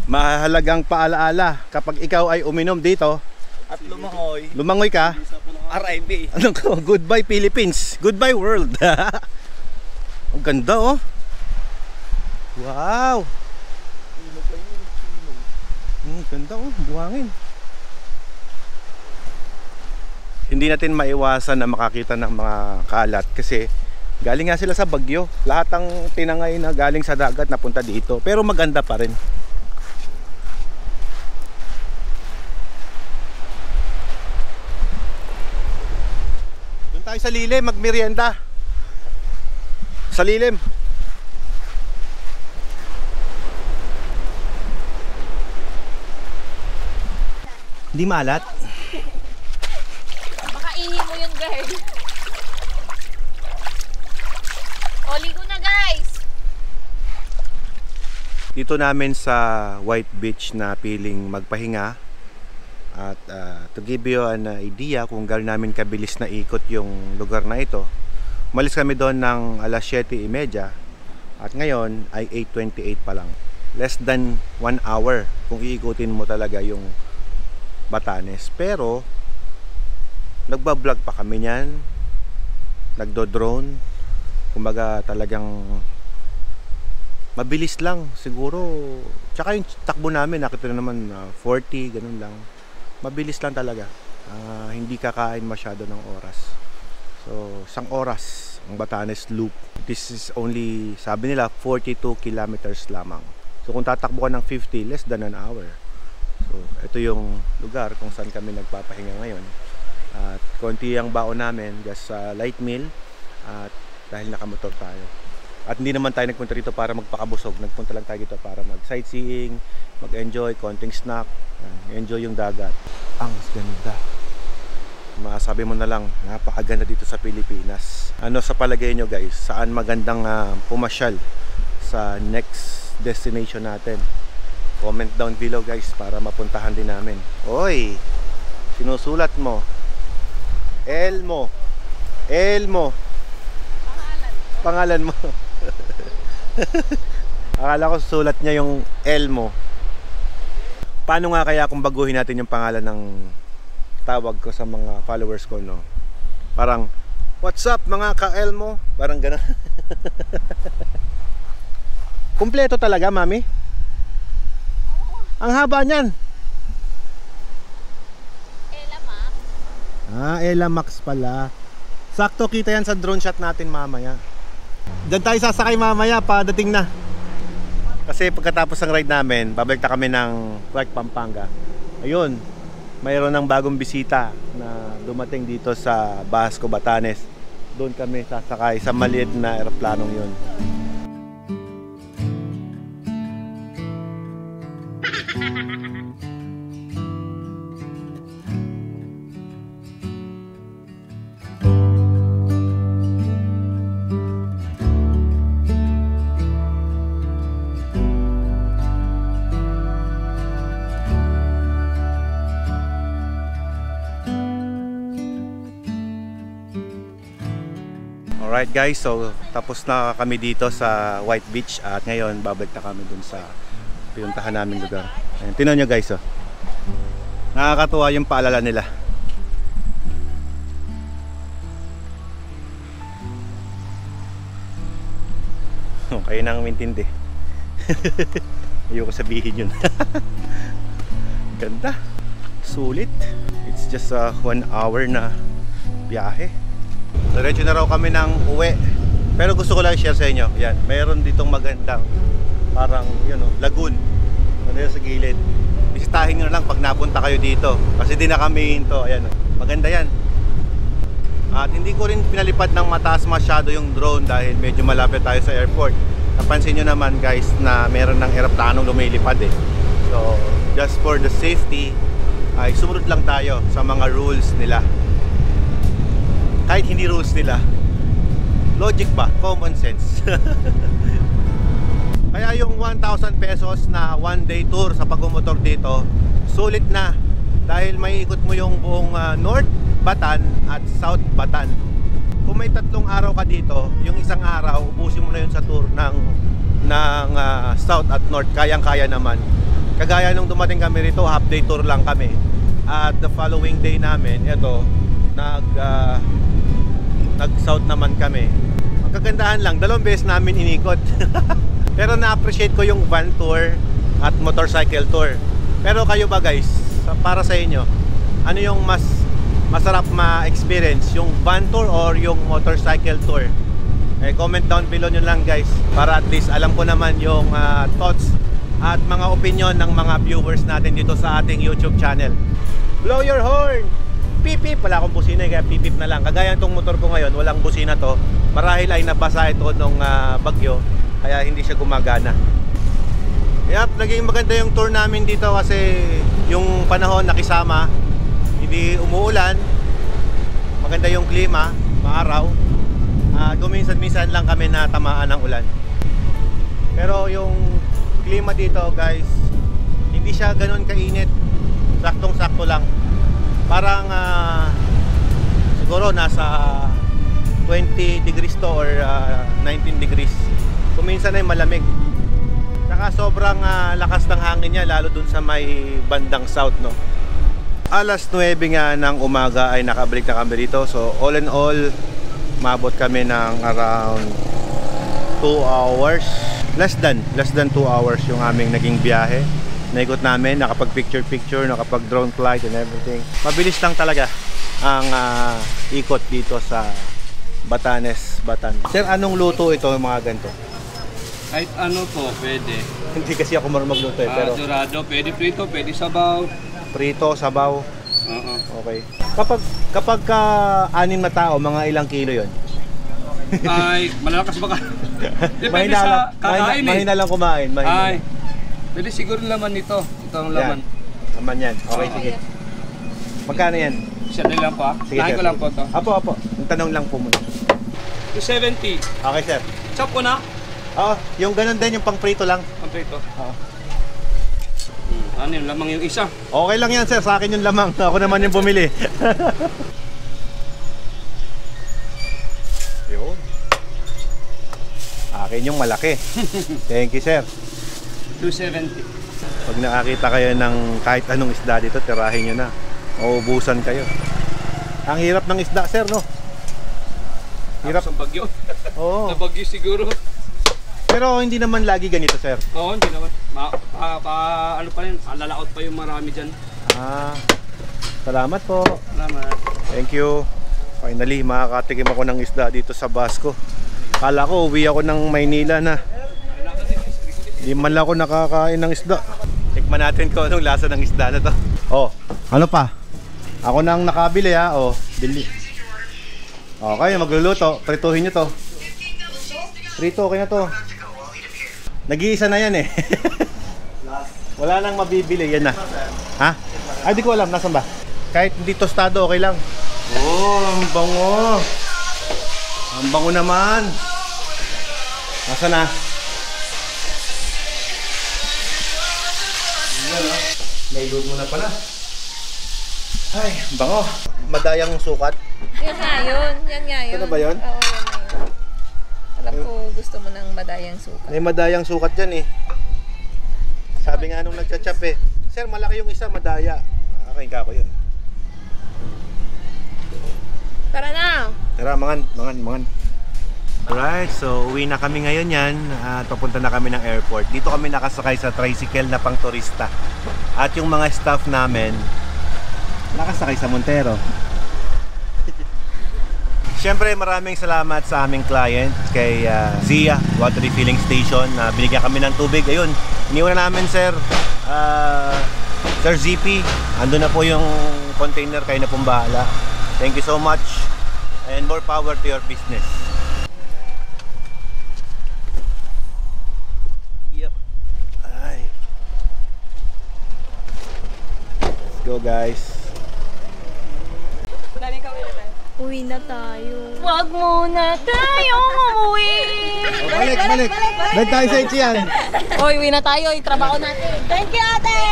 Mahalagang paalaala kapag ikaw ay uminom dito at lumangoy. Lumangoy ka. RIP. Ano ko? Goodbye Philippines. Goodbye world. Ang ganda, oh. Wow. Ganda, oh. Buhangin. Hindi natin maiwasan na makakita ng mga kalat kasi galing nga sila sa bagyo. Lahat ng tinangay na galing sa dagat napunta dito. Pero maganda pa rin. Doon tayo sa lilim, magmerienda. Sa lilim. Hindi maalat. Baka ihi mo yun, girl. O, ligo na, guys. Dito namin sa White Beach na piling magpahinga. At to give you an idea kung gaano namin kabilis na ikot yung lugar na ito, umalis kami doon ng alas 7:30 at ngayon ay 8:28 pa lang. Less than 1 hour kung iikutin mo talaga yung Batanes. Pero nagbablog pa kami niyan, nagdo-drone. Kumbaga talagang mabilis lang siguro. Tsaka yung takbo namin nakita na naman 40 ganun lang. Mabilis lang talaga. Hindi kakain masyado ng oras. So 1 oras ang Batanes Loop. This is only, sabi nila, 42 kilometers lamang. So kung tatakbo ka ng 50, less than an hour. So ito yung lugar kung saan kami nagpapahinga ngayon. At konti ang baon namin, just light meal. At dahil nakamotor tayo. At hindi naman tayo nagpunta dito para magpakabusog. Nagpunta lang tayo dito para mag-sightseeing, mag-enjoy, konting snack, enjoy yung dagat. Ang ganda. Masabi mo na lang, napakaganda dito sa Pilipinas. Ano sa palagay nyo, guys? Saan magandang pumasyal sa next destination natin? Comment down below, guys, para mapuntahan din namin. Oy, sinusulat mo. Elmo. Elmo. Pangalan mo. Akala ko sulat niya yung Elmo. Paano nga kaya kung baguhin natin yung pangalan ng tawag ko sa mga followers ko, no? Parang, what's up mga ka-Elmo? Parang gano'n. Kumpleto talaga, mami? Ang haba niyan. Ella Max. Ella Max pala. Sakto kita yan sa drone shot natin mamaya. Diyan tayo sasakay mamaya, padating na. Kasi pagkatapos ng ride namin, babalik na kami ng Clark, Pampanga. Ayun, mayroon ng bagong bisita na dumating dito sa Basco, Batanes. Doon kami sasakay sa maliit na eroplanong yun. Alright guys, so tapos na kami dito sa White Beach at ngayon babalik na kami dun sa pinuntahan naming lugar. Ayan, tingnan nyo guys, oh. Nakakatuwa yung paalala nila. Kayo nang mintindi. Ayoko sabihin yun. Ganda, sulit. It's just a 1 hour na biyahe. Diretso na raw kami ng uwi. Pero gusto ko lang share sa inyo. Yan, mayroon ditong magandang parang, lagoon. Ano yun sa gilid. Bisita bisitahin nyo na lang pag napunta kayo dito. Kasi di na kami hinto. Ayan, maganda yan. At hindi ko rin pinalipad ng mataas masyado yung drone dahil medyo malapit tayo sa airport. Napansin nyo naman guys na meron ng eroplanong lumilipad eh. So just for the safety ay sumunod lang tayo sa mga rules nila. Kahit hindi rules nila, logic ba? Common sense. Kaya yung 1,000 pesos na one day tour sa pagmumotor dito, sulit na. Dahil may ikot mo yung buong North Batan at South Batan. Kung may 3 araw ka dito, yung isang araw, ubusin mo na yun sa tour ng South at North. Kayang-kaya naman. Kagaya nung dumating kami rito, half day tour lang kami. At the following day namin, ito, nag-South naman kami. Ang kagandahan lang, 2 beses namin inikot. Pero na-appreciate ko yung van tour at motorcycle tour. Pero kayo ba guys, para sa inyo, ano yung mas masarap ma-experience? Yung van tour or yung motorcycle tour? Comment down below nyo lang guys, para at least alam ko naman yung thoughts at mga opinion ng mga viewers natin dito sa ating YouTube channel. Blow your horn! Pipip! Wala akong busina kaya pipip na lang. Kagaya itong motor ko ngayon, walang busina to. Marahil ay nabasa ito nung bagyo, kaya hindi siya gumagana. Yep, naging maganda yung tour namin dito kasi yung panahon nakisama, hindi umuulan, maganda yung klima, maaraw. Guminsan-minsan lang kami natamaan ng ulan. Pero yung klima dito guys, hindi siya ganoon kainit, saktong-sakto lang. Parang siguro nasa 20 degrees to or 19 degrees. Kuminsan ay malamig. Saka sobrang lakas ng hangin niya, lalo dun sa may bandang south, no. Alas 9 nga ng umaga ay nakabalik na kami dito. So all in all, mabot kami ng around 2 hours. Less than 2 hours yung aming naging biyahe. Naikot namin, nakapag picture, nakapag drone flight and everything. Mabilis lang talaga ang ikot dito sa Batanes, Batan. Sir, anong luto ito mga ganito? Kahit ano po, pwede. Hindi kasi ako marunong magluto eh, pero Dorado, pwede prito, pwede sabaw. Prito, sabaw. Oo. Okay. Kapag 6 na tao, mga ilang kilo yon? Ay, malalakas baka. Depende Mahina sa lang, kakain mahina lang kumain. Ay, pwede siguro laman nito. Ito ang laman. Laman yan. Okay, sige. Magkano yan? Siya lang po ah. Sige, Nahin sir. ko lang po to. Apo. Ang tanong lang po muna. 270. Okay, sir. Chop ko na. Oo, yung ganun din, yung pang prito lang. Pang prito. Oo. Ano yung lamang yung isa? Okay lang yan, sir. Sa akin yung lamang. Ako naman yung bumili. Yun. Akin yung malaki. Thank you, sir. 270. Pag nakakita kayo ng kahit anong isda dito, tirahin nyo na. Mauubusan kayo. Ang hirap ng isda, sir, no? Hirap sa bagyo. Oo. Sa bagyo siguro. Pero hindi naman lagi ganito, sir. Oo, hindi naman. Ano pa rin, lalaot pa yung marami dyan. Salamat po. Salamat. Thank you. Finally, makakatikim ako ng isda dito sa Basco. Kala ko, uwi ako ng Maynila na. Hindi man lang ako nakakain ng isda. Tikman natin kung anong lasa ng isda na to. Oh, ano pa? Ako nang nakabili ha. Oh, bili. Okay, magluluto. Prituhin nyo to. Prito, okay na to. Nag-iisa na yan eh. Wala nang mabibili, yan na. Ha? Ay, di ko alam, nasan ba? Kahit hindi tostado, okay lang. Oh, ang bango. Ang bango naman. Nasaan na? May load mo na pala. Ay, bango. Madayang sukat. Yan nga yun. Ano ba yun? Oo, yan na yun. Alam ko gusto mo ng madayang sukat. May madayang sukat dyan eh. Sabi nga nung nagchat-chap eh, sir, malaki yung isa, madaya. Kakain ka ako yun. Tara na! Tara, mangan. Alright, so uwi na kami ngayon yan at papunta na kami ng airport. Dito kami nakasakay sa tricycle na pang turista. At yung mga staff namin nakasakay sa Montero. Siyempre maraming salamat sa aming client kay Zia Water Refilling Station na binigyan kami ng tubig. Ayun, iniwan namin sir Sir ZP, ando na po yung container, kayo na pong bahala. Thank you so much and more power to your business. Yep. Ay. Let's go guys. Uwi na tayo. Wag muna tayong umuwi. Balik. Balik tayo sa Ichian. Oy, uwi na tayo. Trabaho natin. Thank you, ate.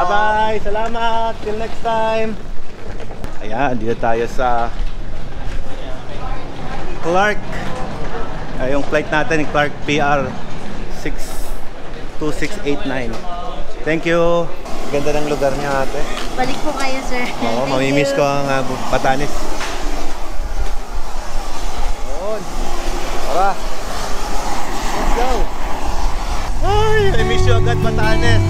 Bye-bye. Salamat. Till next time. Ayan, dito tayo sa Clark. Yung flight natin, Clark PR 62689. Thank you. Ganda ng lugar niya, ate. Balik po kayo, sir. Oo, mamimiss ko ang Batanes. Yun. Tara. Let's go. Ay, I miss you agad, Batanes.